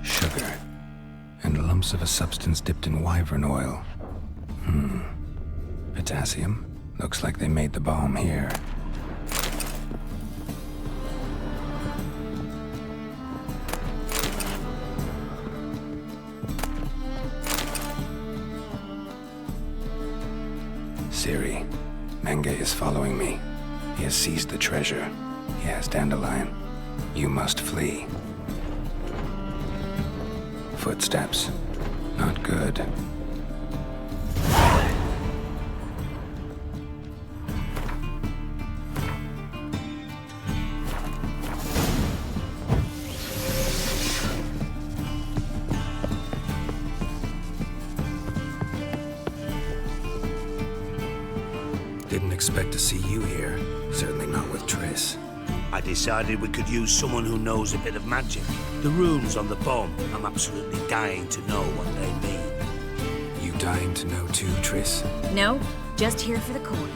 Sugar, and lumps of a substance dipped in wyvern oil. Potassium? Looks like they made the bomb here. Ciri. Menge is following me. He has seized the treasure. He has Dandelion. You must flee. Footsteps. Not good. Didn't expect to see you here. Certainly not with Triss. I decided we could use someone who knows a bit of magic. The runes on the bomb, I'm absolutely dying to know what they mean. You dying to know too, Triss? No, just here for the coin.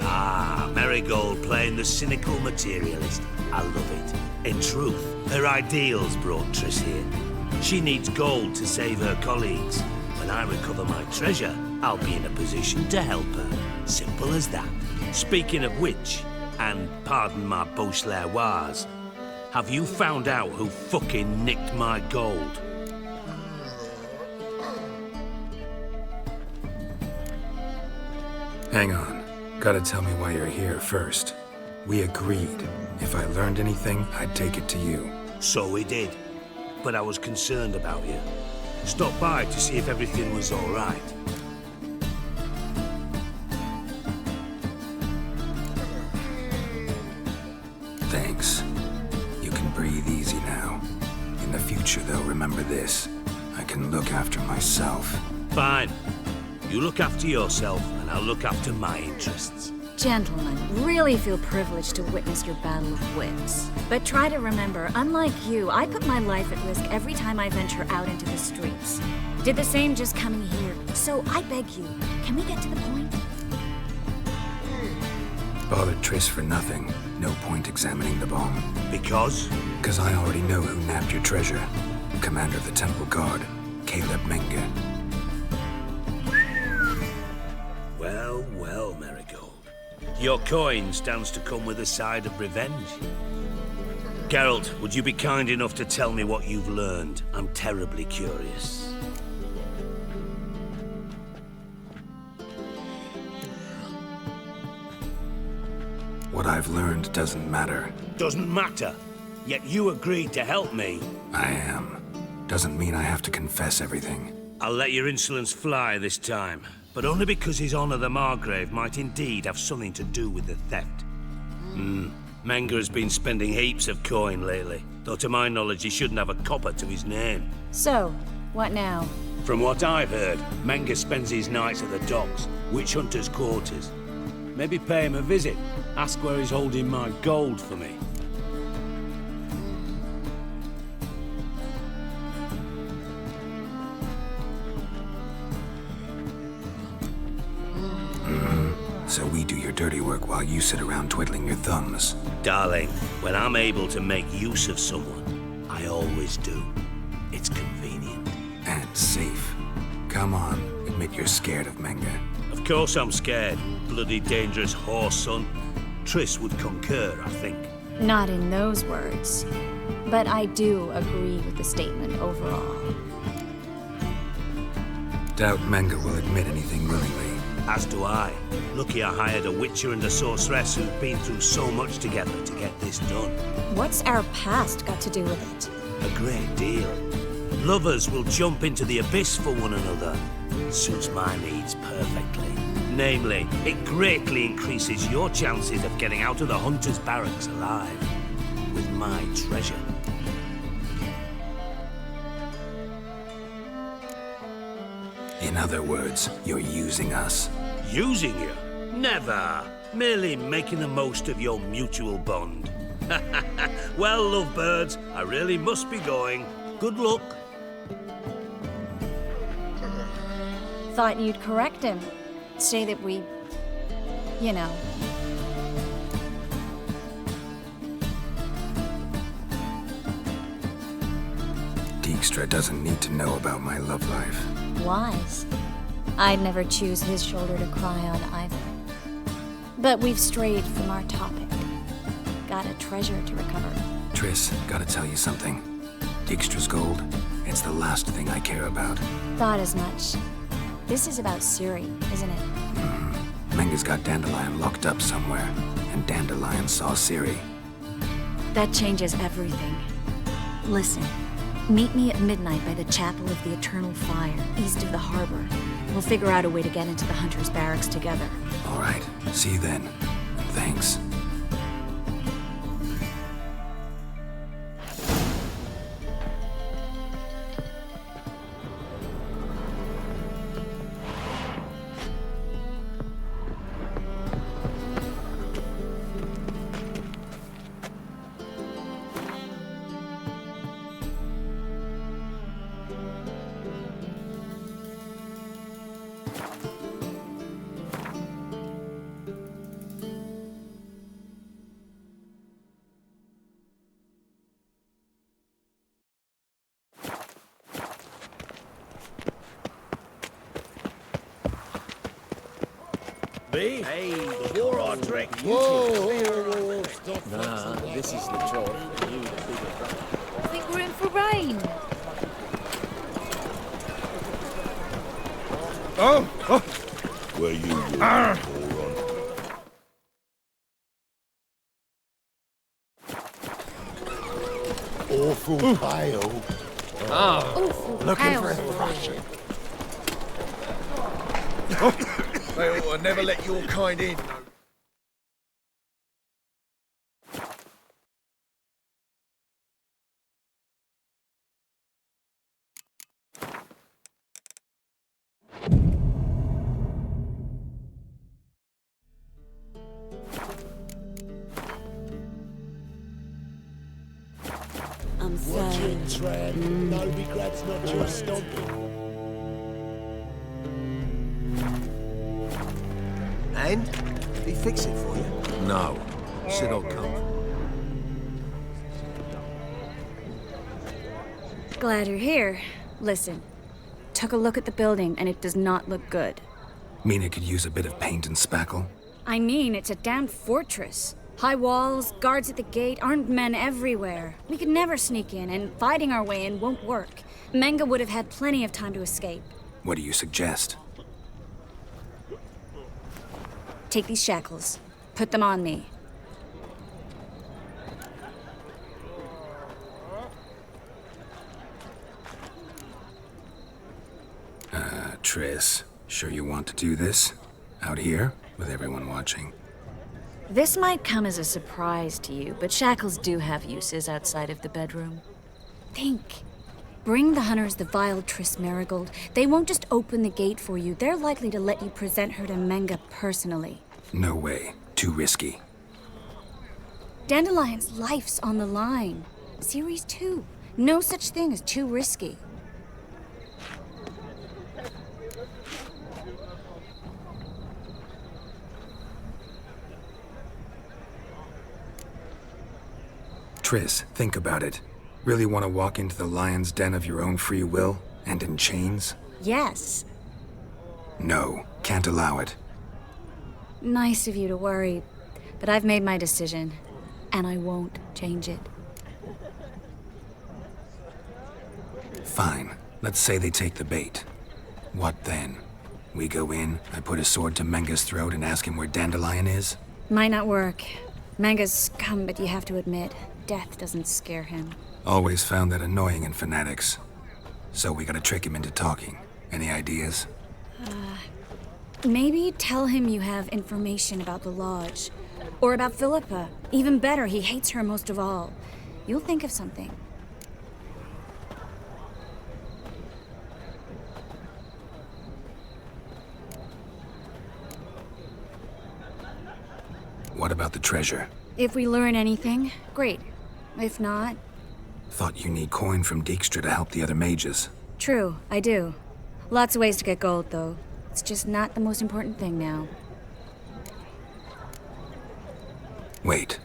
Ah, Marigold playing the cynical materialist. I love it. In truth, her ideals brought Triss here. She needs gold to save her colleagues. When I recover my treasure, I'll be in a position to help her. Simple as that. Speaking of which, and pardon my Beauclervoise, have you found out who fucking nicked my gold? Hang on. Gotta tell me why you're here first. We agreed. If I learned anything, I'd take it to you. So we did. But I was concerned about you. Stopped by to see if everything was all right. Thanks. You can breathe easy now. In the future, they'll remember this. I can look after myself. Fine. You look after yourself, and I'll look after my interests. Gentlemen, really feel privileged to witness your battle of wits. But try to remember, unlike you, I put my life at risk every time I venture out into the streets. Did the same just coming here. So I beg you, can we get to the point? Bothered Triss for nothing. No point examining the bomb. Because? Because I already know who nabbed your treasure. Commander of the Temple Guard, Caleb Menge. Your coin stands to come with a side of revenge. Geralt, would you be kind enough to tell me what you've learned? I'm terribly curious. What I've learned doesn't matter. Doesn't matter. Yet you agreed to help me. I am. Doesn't mean I have to confess everything. I'll let your insolence fly this time, but only because His Honor the Margrave might indeed have something to do with the theft. Menga has been spending heaps of coin lately, though to my knowledge he shouldn't have a copper to his name. So, what now? From what I've heard, Menga spends his nights at the docks, witch hunters' quarters. Maybe pay him a visit. Ask where he's holding my gold for me. So we do your dirty work while you sit around twiddling your thumbs. Darling, when I'm able to make use of someone, I always do. It's convenient. And safe. Come on, admit you're scared of Menga. Of course I'm scared. Bloody dangerous horse, son. Triss would concur, I think. Not in those words. But I do agree with the statement overall. Doubt Menga will admit anything willingly. As do I. Lucky I hired a witcher and a sorceress who've been through so much together to get this done. What's our past got to do with it? A great deal. Lovers will jump into the abyss for one another. Suits my needs perfectly. Namely, it greatly increases your chances of getting out of the hunter's barracks alive. With my treasure. In other words, you're using us. Using you? Never. Merely making the most of your mutual bond. Well, lovebirds, I really must be going. Good luck. Thought you'd correct him. Say that we... you know... Dijkstra doesn't need to know about my love life. Wise. I'd never choose his shoulder to cry on either. But we've strayed from our topic. Got a treasure to recover. Triss, gotta tell you something. Dijkstra's gold, it's the last thing I care about. Thought as much. This is about Ciri, isn't it? Menga's got Dandelion locked up somewhere, and Dandelion saw Ciri. That changes everything. Listen, meet me at midnight by the Chapel of the Eternal Fire, east of the harbor. We'll figure out a way to get into the Hunter's Barracks together. All right, see you then. Thanks. Hey, before I drink, Whoa! Nah, this is the job. You the bigger brother. I think we're in for rain. Where you moron. Awful pale. Awful Looking pale. for a thrashing. They ought to never let your kind in. I'm Watch sorry. it, Tran. No regrets, not your stomping. And? Did he fix it for you? No. Said I'll come. Glad you're here. Listen, took a look at the building and it does not look good. Mean it could use a bit of paint and spackle? I mean, it's a damn fortress. High walls, guards at the gate, armed men everywhere. We could never sneak in, and fighting our way in won't work. Menga would have had plenty of time to escape. What do you suggest? Take these shackles. Put them on me. Triss, sure you want to do this? Out here, with everyone watching? This might come as a surprise to you, but shackles do have uses outside of the bedroom. Think. Bring the hunters the vile Triss Marigold. They won't just open the gate for you. They're likely to let you present her to Menga personally. No way. Too risky. Dandelion's life's on the line. Ciri's too. No such thing as too risky. Triss, think about it. Really want to walk into the lion's den of your own free will, and in chains? Yes. No, can't allow it. Nice of you to worry, but I've made my decision, and I won't change it. Fine. Let's say they take the bait. What then? We go in, I put a sword to Menga's throat and ask him where Dandelion is? Might not work. Menga's scum, but you have to admit, death doesn't scare him. Always found that annoying in fanatics. So we gotta trick him into talking. Any ideas? Maybe tell him you have information about the Lodge. Or about Philippa. Even better, he hates her most of all. You'll think of something. What about the treasure? If we learn anything, great. If not... Thought you need coin from Dijkstra to help the other mages. True, I do. Lots of ways to get gold, though. It's just not the most important thing now. Wait.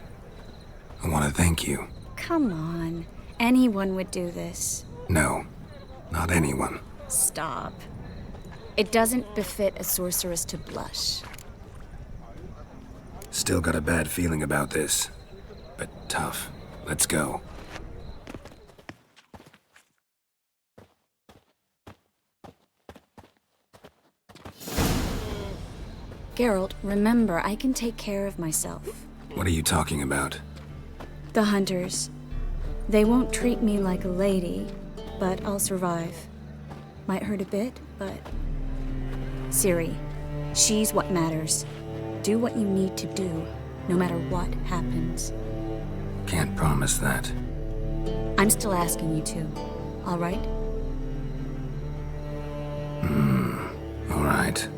I want to thank you. Come on. Anyone would do this. No, not anyone. Stop. It doesn't befit a sorceress to blush. Still got a bad feeling about this. But tough. Let's go. Geralt, remember, I can take care of myself. What are you talking about? The hunters. They won't treat me like a lady, but I'll survive. Might hurt a bit, but... Ciri, she's what matters. Do what you need to do, no matter what happens. Can't promise that. I'm still asking you to, all right? All right.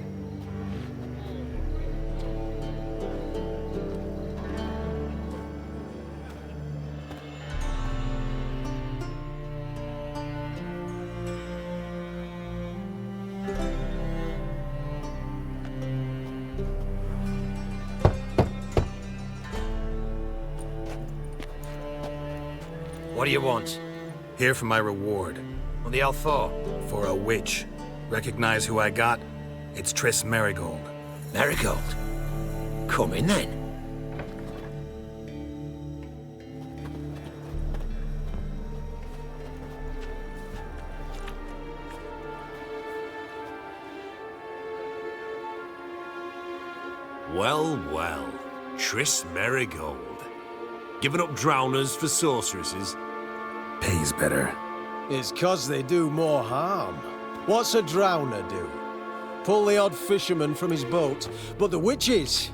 What do you want? Here for my reward. What the hell for? For a witch. Recognize who I got? It's Triss Marigold. Marigold? Come in then. Well, well. Triss Marigold. Giving up drowners for sorceresses? Pays better. It's 'cause they do more harm. What's a drowner do? Pull the odd fisherman from his boat. But the witches,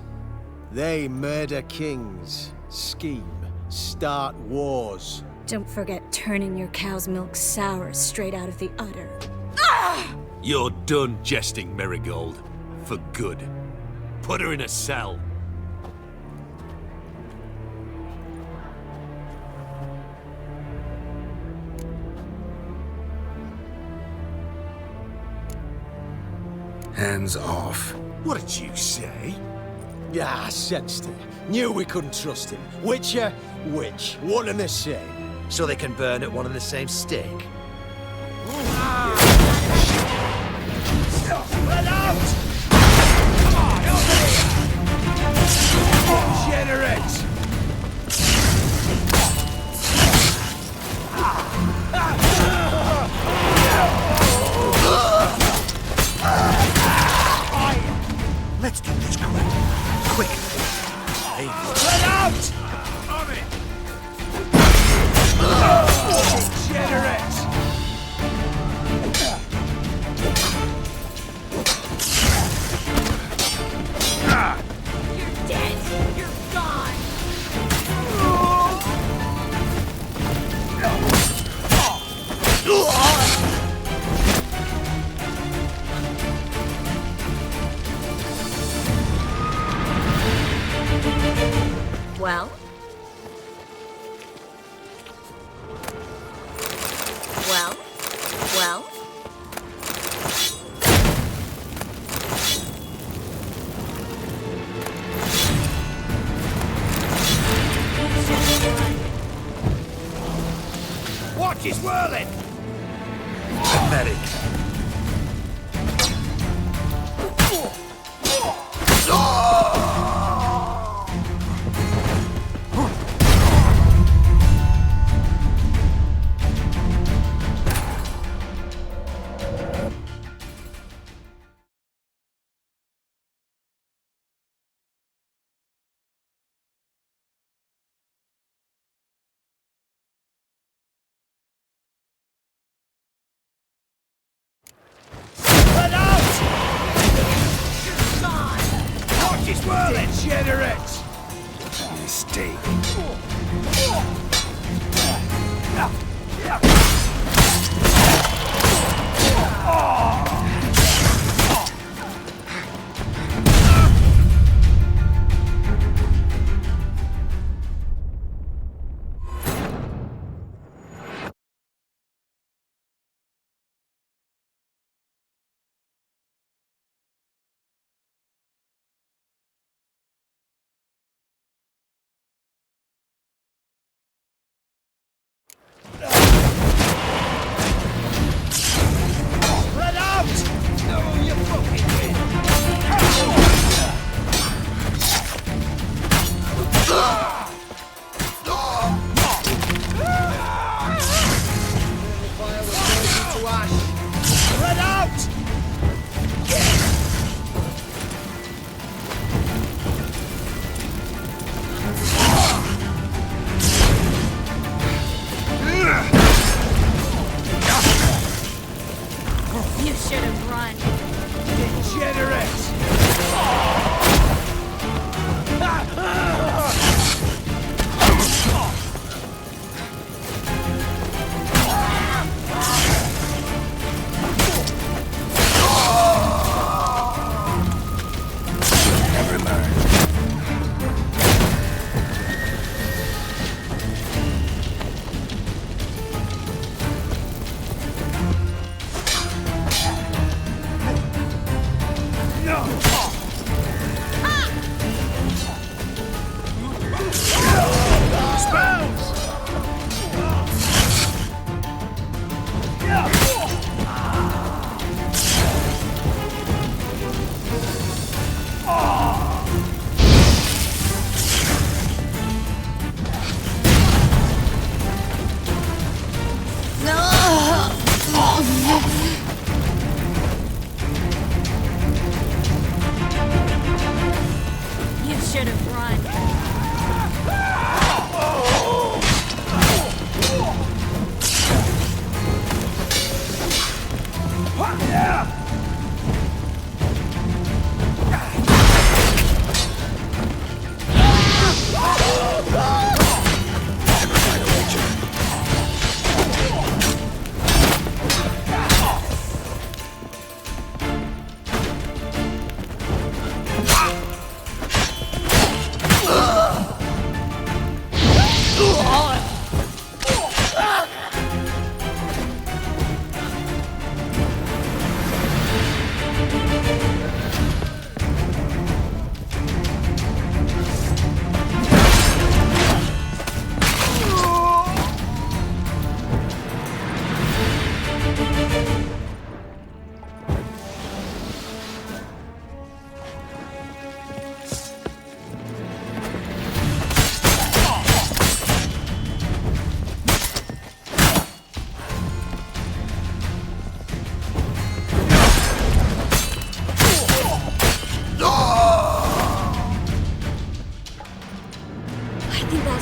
they murder kings, scheme, start wars. Don't forget turning your cow's milk sour straight out of the udder. You're done jesting, Marigold. For good. Put her in a cell. Hands off. What did you say? Yeah, I sensed it. Knew we couldn't trust him. Witcher, witch, one and the same. So they can burn at one and the same stake? Let out! Come on, over here! degenerates! Let's do this quick. Quick. Let out! On it! Degenerates! You're dead. You're gone. Well? Well? Well? Watch his whirling! Medic.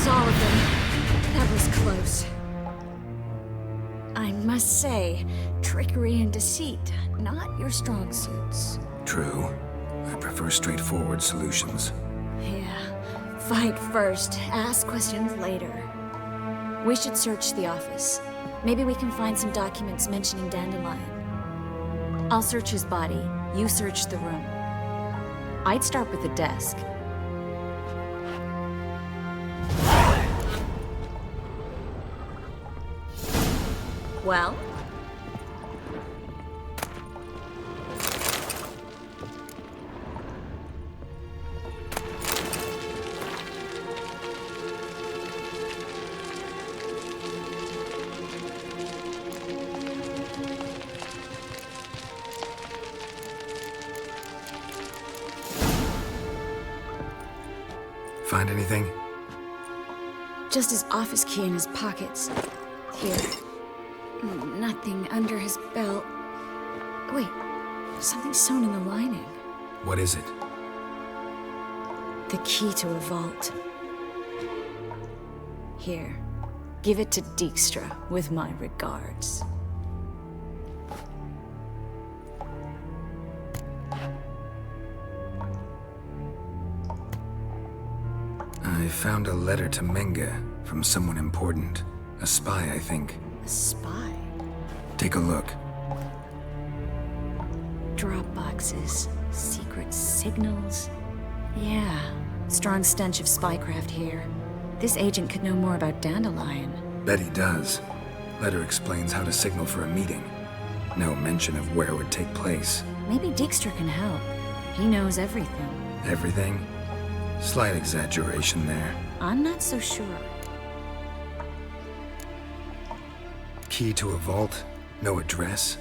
That's all of them. That was close. I must say, trickery and deceit, not your strong suits. True. I prefer straightforward solutions. Yeah. Fight first, ask questions later. We should search the office. Maybe we can find some documents mentioning Dandelion. I'll search his body, you search the room. I'd start with the desk. Well? Find anything? Just his office key in his pockets. Here. Nothing under his belt. Wait, something sewn in the lining. What is it? The key to a vault. Here, give it to Dijkstra with my regards. I found a letter to Menga from someone important. A spy, I think. A spy? Take a look. Drop boxes, secret signals. Yeah, strong stench of spycraft here. This agent could know more about Dandelion. Bet he does. Letter explains how to signal for a meeting. No mention of where it would take place. Maybe Dijkstra can help. He knows everything. Everything? Slight exaggeration there. I'm not so sure. Key to a vault? No address?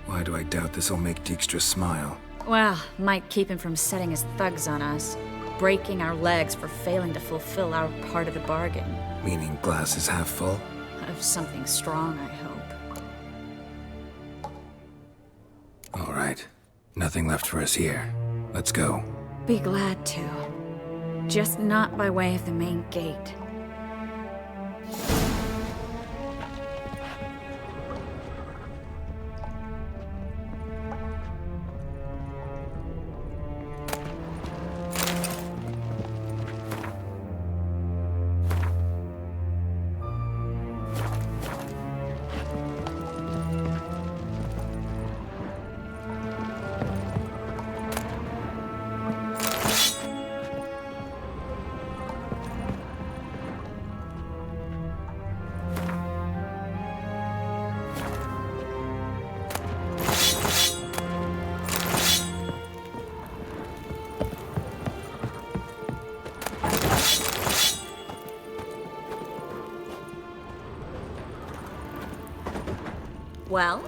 Why do I doubt this'll make Dijkstra smile? Well, might keep him from setting his thugs on us. Breaking our legs for failing to fulfill our part of the bargain. Meaning glass is half full? Of something strong, I hope. All right. Nothing left for us here. Let's go. Be glad to. Just not by way of the main gate. Well?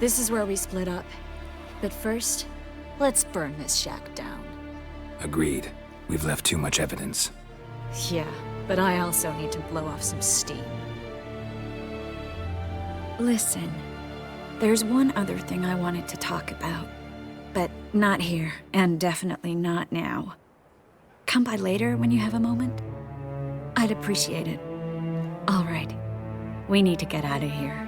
This is where we split up. But first, let's burn this shack down. Agreed. We've left too much evidence. Yeah, but I also need to blow off some steam. Listen, there's one other thing I wanted to talk about. but not here, and definitely not now. Come by later when you have a moment. I'd appreciate it. All right. We need to get out of here.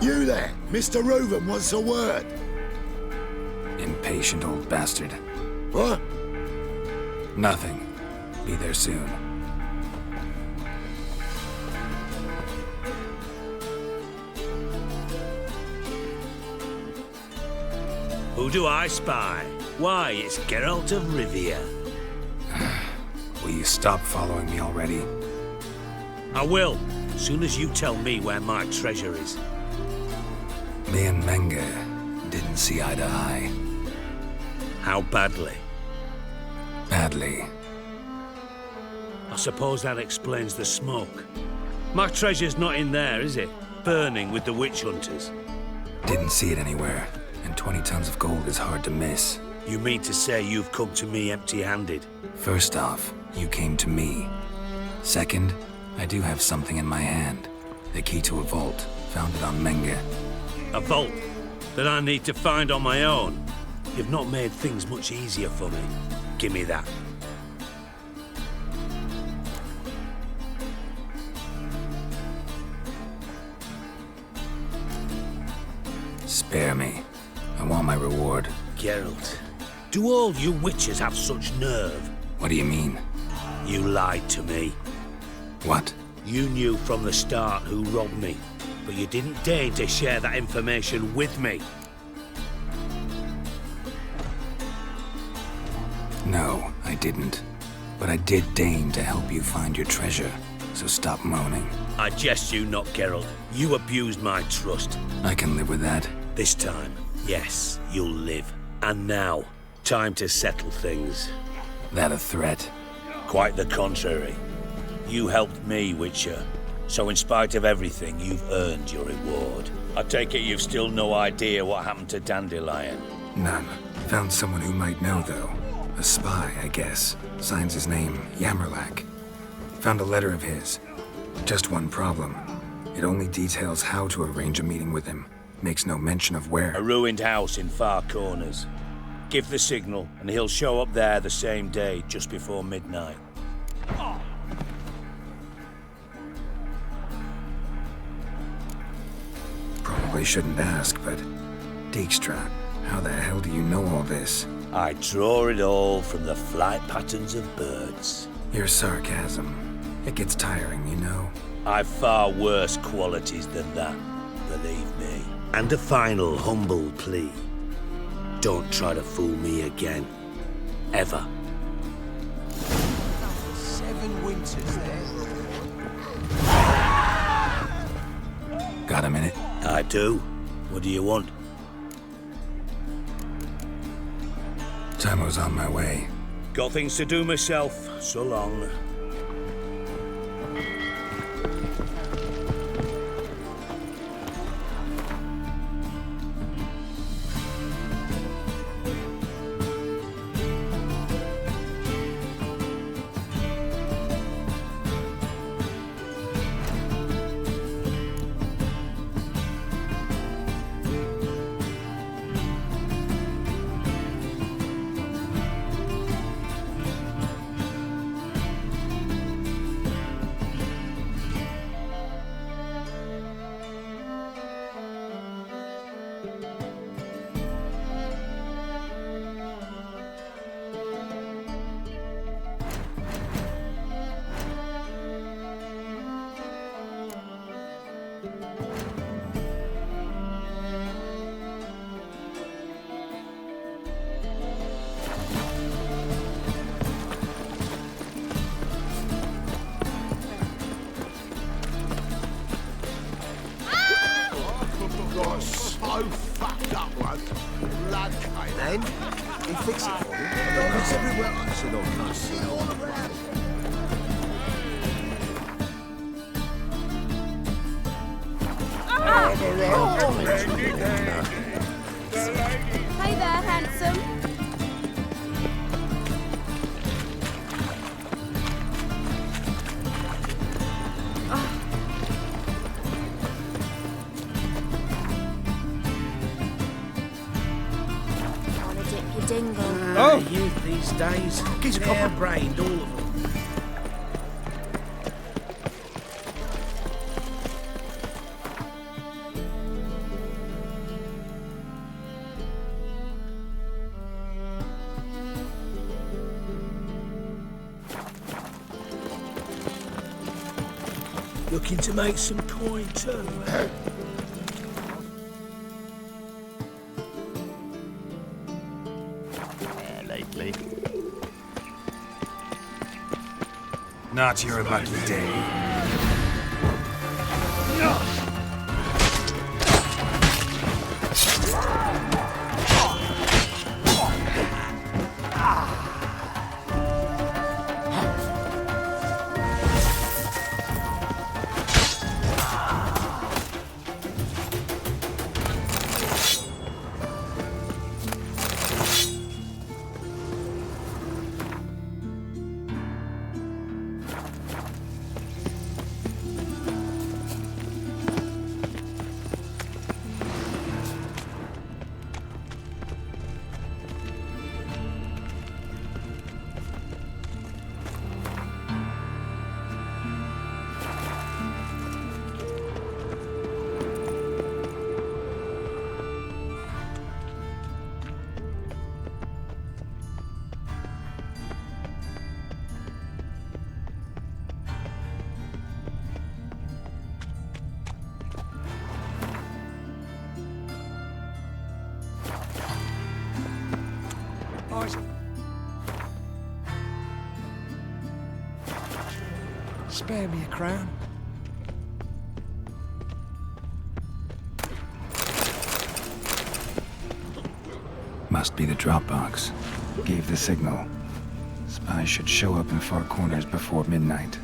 You there, Mr. Reuven wants a word. Impatient old bastard. What? Nothing. Be there soon. Who do I spy? Why, it's Geralt of Rivia. Will you stop following me already? I will, as soon as you tell me where my treasure is. Me and Menge didn't see eye to eye. How badly? Badly. I suppose that explains the smoke. My treasure's not in there, is it? Burning with the witch hunters. Didn't see it anywhere, and 20 tons of gold is hard to miss. You mean to say you've come to me empty-handed? First off, you came to me. Second, I do have something in my hand. The key to a vault, found it on Menge. A vault that I need to find on my own. You've not made things much easier for me. Give me that. Spare me. I want my reward. Geralt, do all you witches have such nerve? What do you mean? You lied to me. What? You knew from the start who robbed me, but you didn't deign to share that information with me. No, I didn't. But I did deign to help you find your treasure, so stop moaning. I jest you not, Geralt. You abused my trust. I can live with that. This time, yes, you'll live. And now, time to settle things. That a threat? Quite the contrary. You helped me, Witcher. So in spite of everything, you've earned your reward. I take it you've still no idea what happened to Dandelion? None. Found someone who might know, though. A spy, I guess. Signs his name, Yamerlak. Found a letter of his. Just one problem. It only details how to arrange a meeting with him. Makes no mention of where. A ruined house in Far Corners. Give the signal, and he'll show up there the same day, just before midnight. Probably shouldn't ask, but... Dijkstra, how the hell do you know all this? I draw it all from the flight patterns of birds. Your sarcasm. It gets tiring, you know. I've far worse qualities than that, believe me. And a final humble plea. Don't try to fool me again. Ever. 7 winters there. Got a minute? I do. What do you want? Time was on my way. Got things to do myself. So long. then. He'll fix it for me. It's everywhere. I said, oh, no, see, all around. Hey there, handsome. Wanna dip your dingle? Youth these days. Kids are copper-brained, all of them. Looking to make some coin too. Lately. Not your lucky day. Spare me a crown. Must be the drop box. Gave the signal. Spies should show up in far corners before midnight.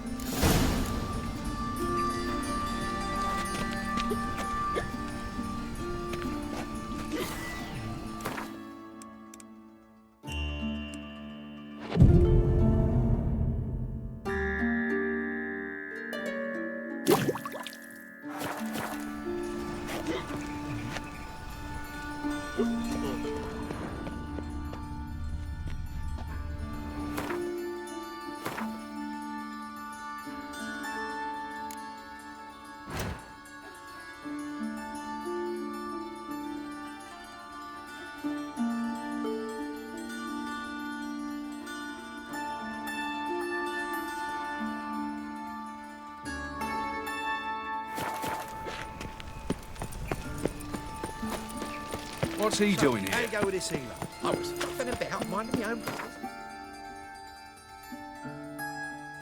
What's he doing here? How you go with this healer? I was fucking about minding my own business.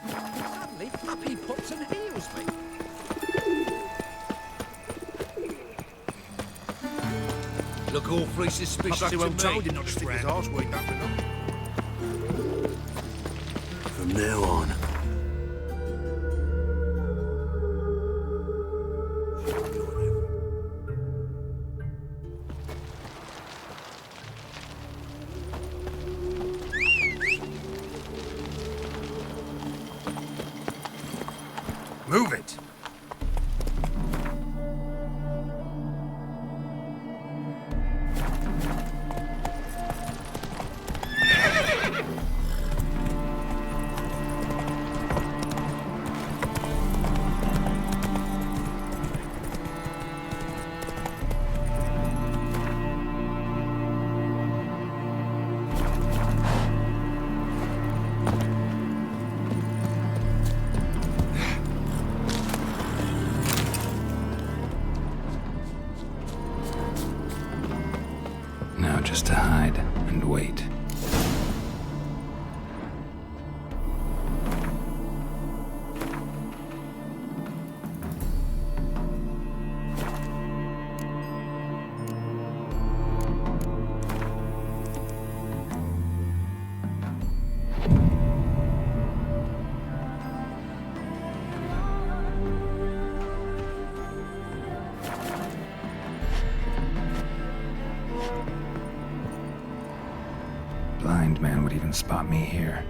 Suddenly, up he pops and heals me. Look awfully suspicious to told you not to stick his arse where he don't belong. From now on, Move it! Now just to hide and wait. old man would even spot me here.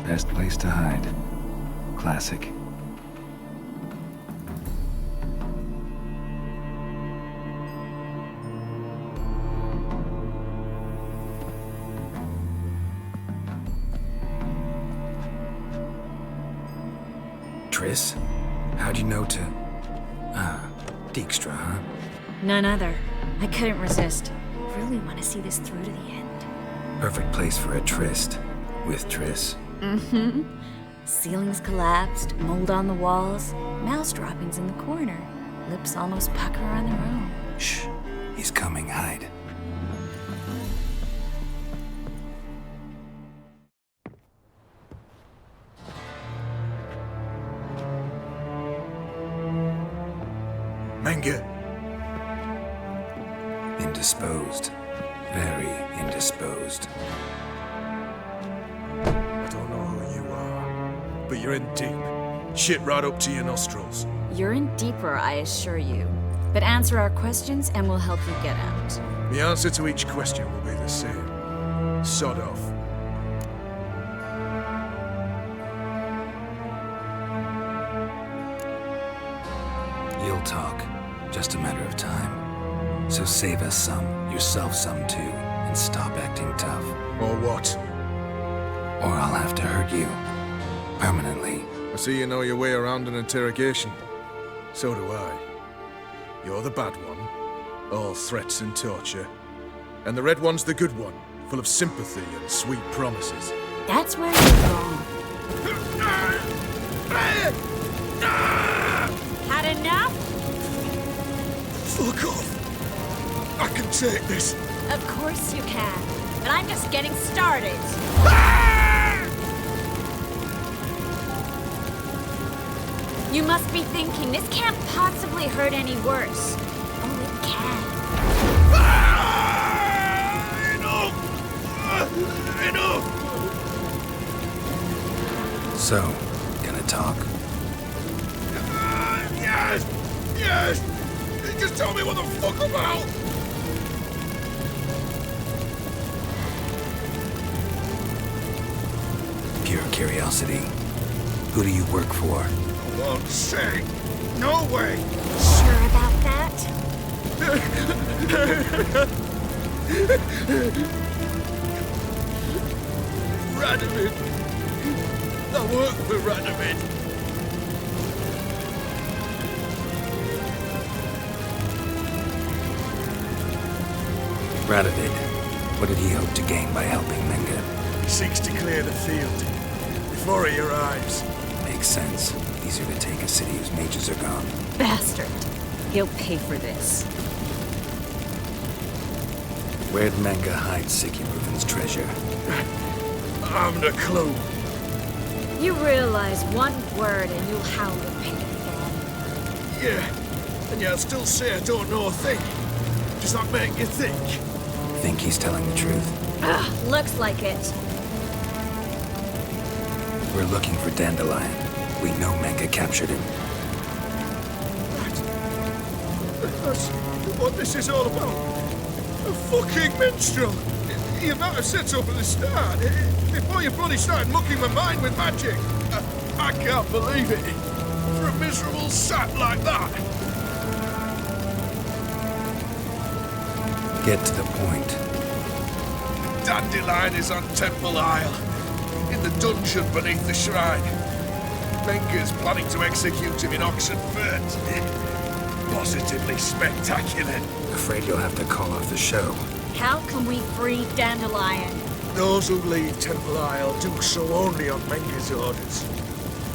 Best place to hide. Classic. Triss? How'd you know to... Dijkstra, huh? None other. I couldn't resist. Really want to see this through to the end. Perfect place for a tryst. With Triss. Mm-hmm. Ceilings collapsed, mold on the walls, mouse droppings in the corner. Lips almost pucker on their own. Shh. He's coming. Hide. Manga. Indisposed. Very indisposed. I don't know who you are, but you're in deep. Shit right up to your nostrils. You're in deeper, I assure you. But answer our questions and we'll help you get out. The answer to each question will be the same. Sod off. You'll talk. Just a matter of time. So save us some, yourself some too, and stop acting tough. Or what? Or I'll have to hurt you. Permanently. I see you know your way around an interrogation. So do I. You're the bad one, all threats and torture. And the red one's the good one, full of sympathy and sweet promises. That's where you're wrong. Had enough? Fuck off! I can take this. Of course you can. But I'm just getting started. You must be thinking, this can't possibly hurt any worse. Oh, it can. Enough! So, gonna talk? Yes! Yes! Just tell me what the fuck about! Pure curiosity. Who do you work for? I won't say. No way! Sure about that? Radovid! I work for Radovid! Radovid. What did he hope to gain by helping Menga? He seeks to clear the field before he arrives. Makes sense. Easier to take a city whose mages are gone. Bastard. He'll pay for this. Where'd Menga hide Ciri Reuven's treasure? I haven't a clue. You realize one word and you'll howl and pay again. Yeah, and yet I still say I don't know a thing. Does that make you think? Think he's telling the truth? Ugh, looks like it. We're looking for Dandelion. We know Menga captured him. That's what this is all about. A fucking minstrel! You might have said so from the start, before your bloody started mucking my mind with magic. I can't believe it. For a miserable sap like that. Get to the point. Dandelion is on Temple Isle, in the dungeon beneath the shrine. Menga's planning to execute him in Oxenfurt. Positively spectacular. Afraid you'll have to call off the show. How can we free Dandelion? Those who leave Temple Isle do so only on Menga's orders.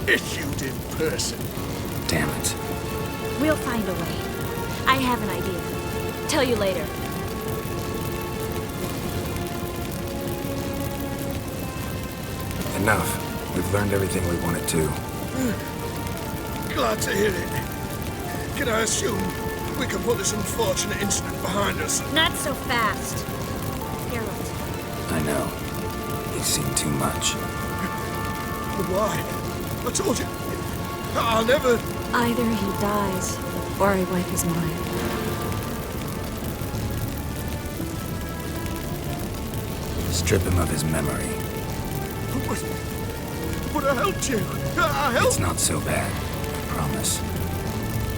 Issued in person. Damn it. We'll find a way. I have an idea. Tell you later. Enough. We've learned everything we wanted to. Glad to hear it. Can I assume we can put this unfortunate incident behind us? Not so fast. Geralt. I know. He's seen too much. But why? I told you. I'll never... Either he dies, or I wipe his mind. Strip him of his memory. But I helped you. I helped... It's not so bad. I promise.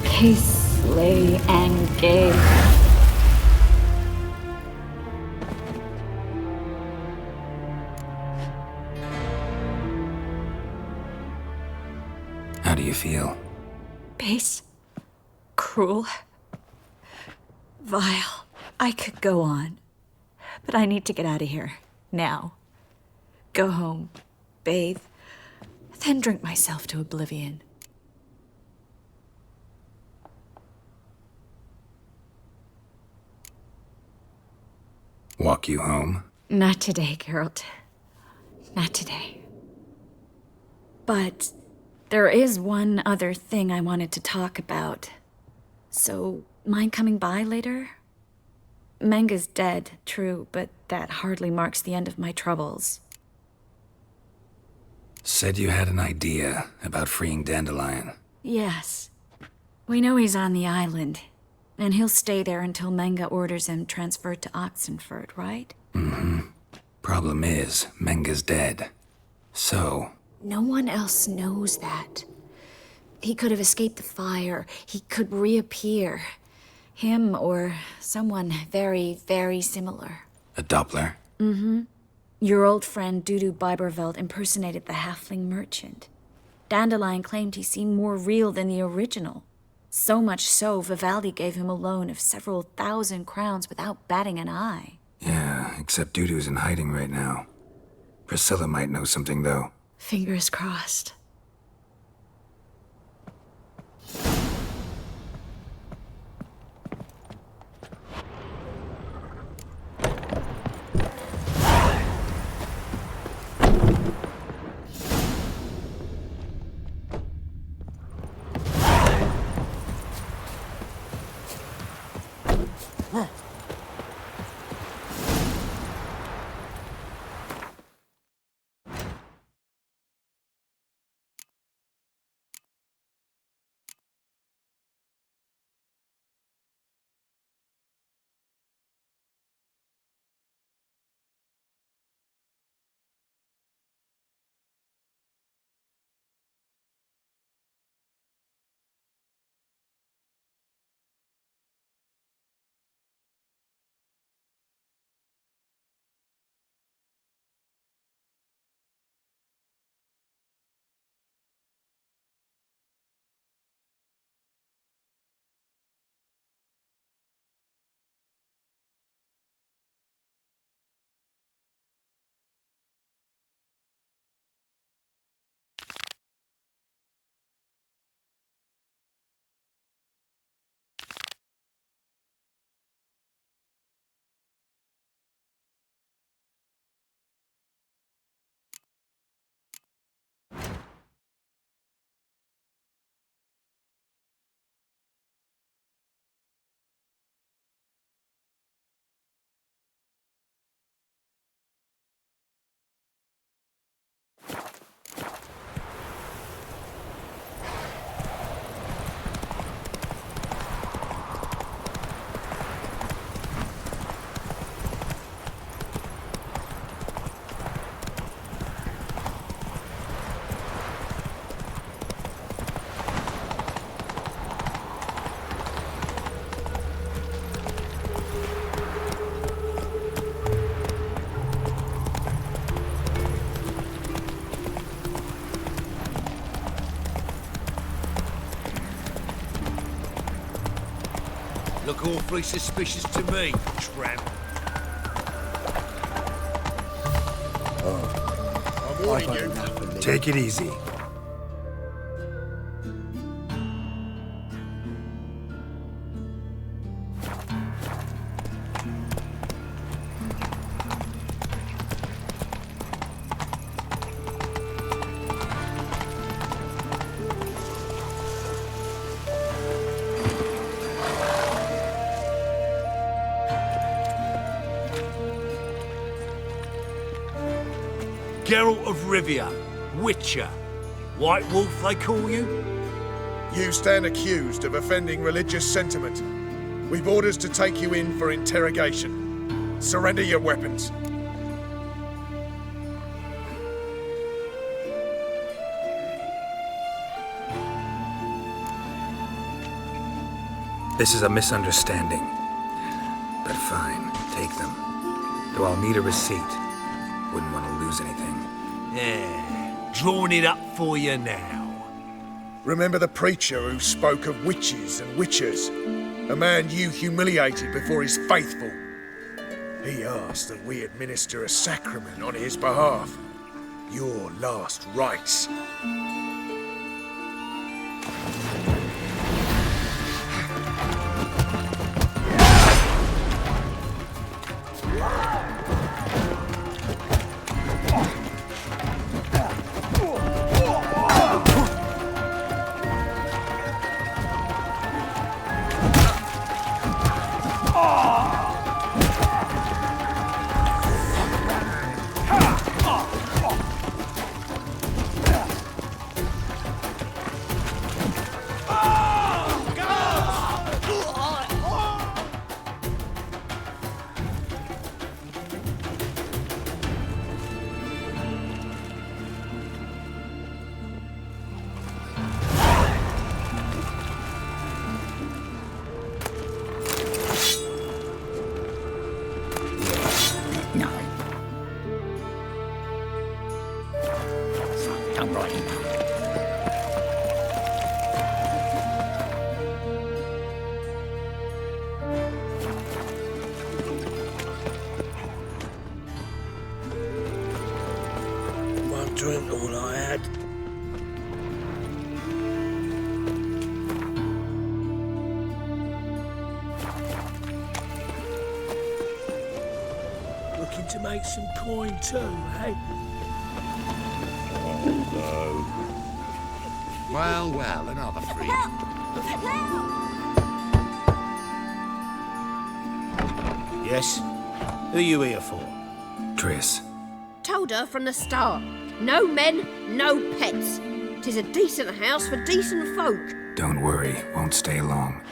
Peacefully engage. How do you feel? Base. Cruel. Vile. I could go on. But I need to get out of here. Now. Go home. Bathe. Then drink myself to oblivion. Walk you home? Not today, Geralt. Not today. But there is one other thing I wanted to talk about. So, mind coming by later? Menga's dead, true, but that hardly marks the end of my troubles. Said you had an idea about freeing Dandelion. Yes. We know he's on the island, and he'll stay there until Menga orders him transferred to Oxenfurt, right? Mm-hmm. Problem is, Menga's dead. So... No one else knows that. He could have escaped the fire. He could reappear. Him or someone very, very similar. A Doppler? Mm-hmm. Your old friend Dudu Biberveld impersonated the halfling merchant. Dandelion claimed he seemed more real than the original. So much so, Vivaldi gave him a loan of several thousand crowns without batting an eye. Yeah, except Dudu's in hiding right now. Priscilla might know something, though. Fingers crossed. Look awfully suspicious to me, tramp. I'm warning you. Take it easy. Geralt of Rivia, Witcher. White Wolf, they call you? You stand accused of offending religious sentiment. We've orders to take you in for interrogation. Surrender your weapons. This is a misunderstanding. But fine, take them. Though I'll need a receipt. Wouldn't want to lose anything. Yeah, drawing it up for you now. Remember the preacher who spoke of witches and witchers? A man you humiliated before his faithful. He asked that we administer a sacrament on his behalf. Your last rites. Drink all I had. Looking to make some coin too, eh? Oh no. Well, well, another freak. Yes? Who are you here for? Triss. Told her from the start. No men, no pets. 'Tis a decent house for decent folk. Don't worry, won't stay long.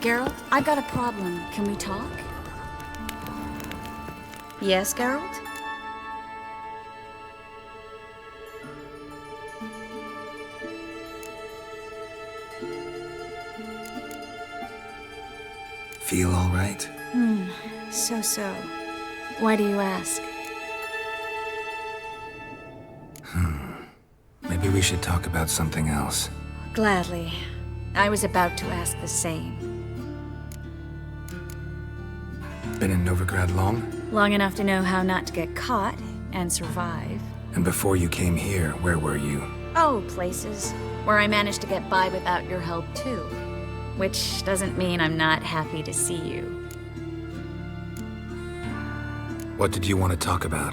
Geralt, I've got a problem. Can we talk? Yes, Geralt? Feel all right? So. Why do you ask? Maybe we should talk about something else. Gladly. I was about to ask the same. Been in Novigrad long? Long enough to know how not to get caught and survive. And before you came here, where were you? Oh, places where I managed to get by without your help too. Which doesn't mean I'm not happy to see you. What did you want to talk about?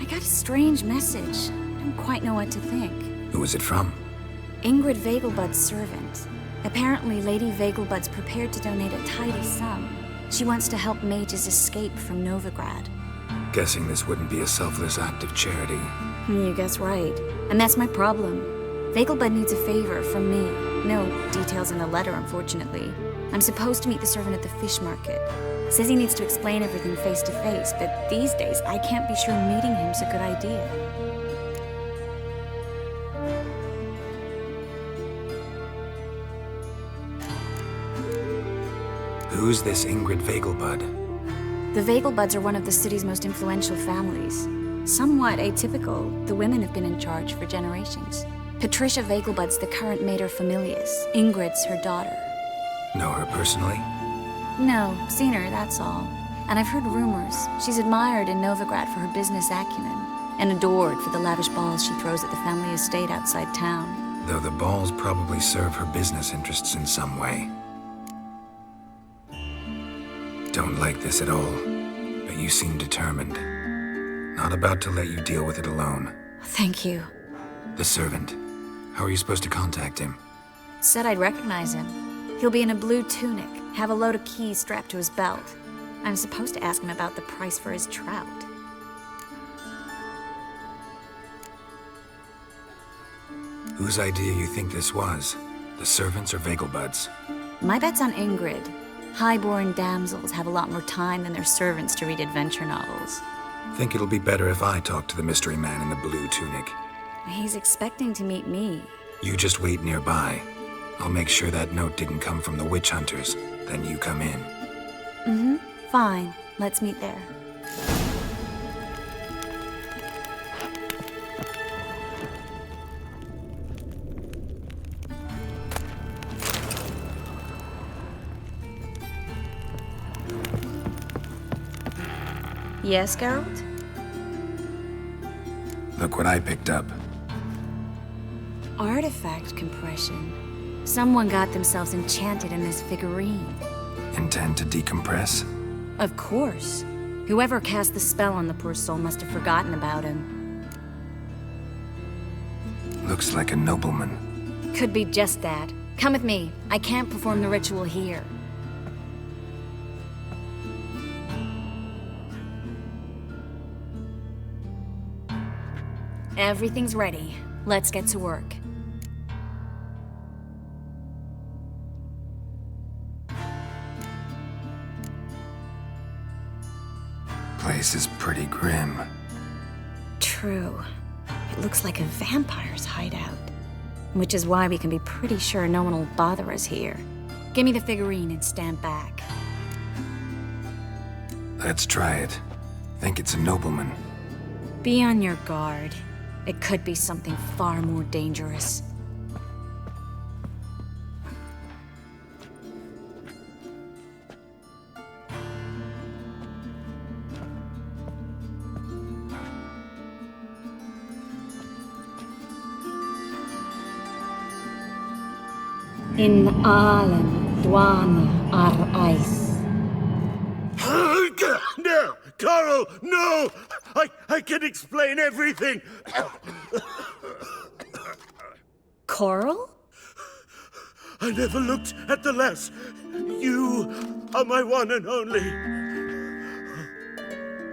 I got a strange message. Don't quite know what to think. Who was it from? Ingrid Vegelbud's servant. Apparently, Lady Vegelbud's prepared to donate a tidy sum. She wants to help mages escape from Novigrad. Guessing this wouldn't be a selfless act of charity. You guess right. And that's my problem. Vegelbud needs a favor from me. No details in the letter, unfortunately. I'm supposed to meet the servant at the fish market. Says he needs to explain everything face to face, but these days I can't be sure meeting him's a good idea. Who's this Ingrid Vegelbud? The Vegelbuds are one of the city's most influential families. Somewhat atypical, the women have been in charge for generations. Patricia Vegelbud's the current mater familias. Ingrid's her daughter. Know her personally? No, seen her, that's all. And I've heard rumors. She's admired in Novigrad for her business acumen, and adored for the lavish balls she throws at the family estate outside town. Though the balls probably serve her business interests in some way. Don't like this at all, but you seem determined. Not about to let you deal with it alone. Thank you. The servant. How are you supposed to contact him? Said I'd recognize him. He'll be in a blue tunic, have a load of keys strapped to his belt. I'm supposed to ask him about the price for his trout. Whose idea you think this was? The servants or Vegelbud's? My bet's on Ingrid. High-born damsels have a lot more time than their servants to read adventure novels. Think it'll be better if I talk to the mystery man in the blue tunic. He's expecting to meet me. You just wait nearby. I'll make sure that note didn't come from the witch hunters. Then you come in. Mm-hmm. Fine. Let's meet there. Yes, Geralt? Look what I picked up. Artifact compression. Someone got themselves enchanted in this figurine. Intend to decompress? Of course. Whoever cast the spell on the poor soul must have forgotten about him. Looks like a nobleman. Could be just that. Come with me. I can't perform the ritual here. Everything's ready. Let's get to work. Place is pretty grim. True. It looks like a vampire's hideout. Which is why we can be pretty sure no one will bother us here. Give me the figurine and stand back. Let's try it. Think it's a nobleman. Be on your guard. It could be something far more dangerous. In Alem, Dwana, Ar-Ice. No! Coral, no! I can explain everything! Coral? I never looked at the lass. You are my one and only.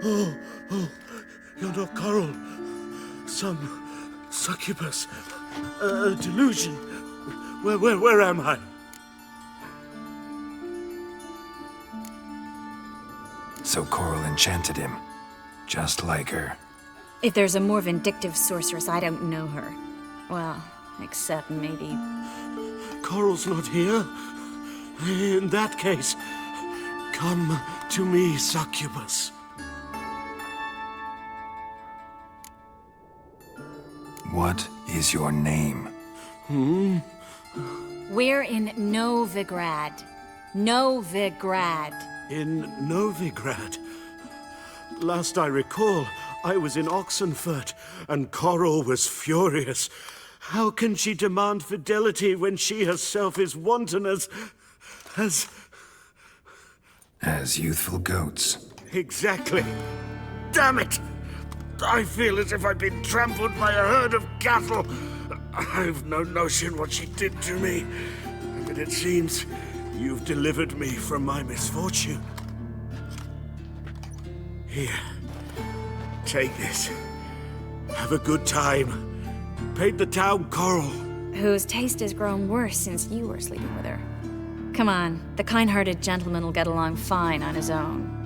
Oh, you're not Coral. Some succubus. A delusion. Where am I? So Coral enchanted him. Just like her. If there's a more vindictive sorceress, I don't know her. Well, except maybe... Coral's not here. In that case, come to me, succubus. What is your name? We're in Novigrad. Novigrad. In Novigrad? Last I recall, I was in Oxenfurt, and Coral was furious. How can she demand fidelity when she herself is wanton as youthful goats. Exactly. Damn it! I feel as if I've been trampled by a herd of cattle. I've no notion what she did to me, but it seems you've delivered me from my misfortune. Here, take this. Have a good time. Paint the town coral. Whose taste has grown worse since you were sleeping with her. Come on, the kind-hearted gentleman will get along fine on his own.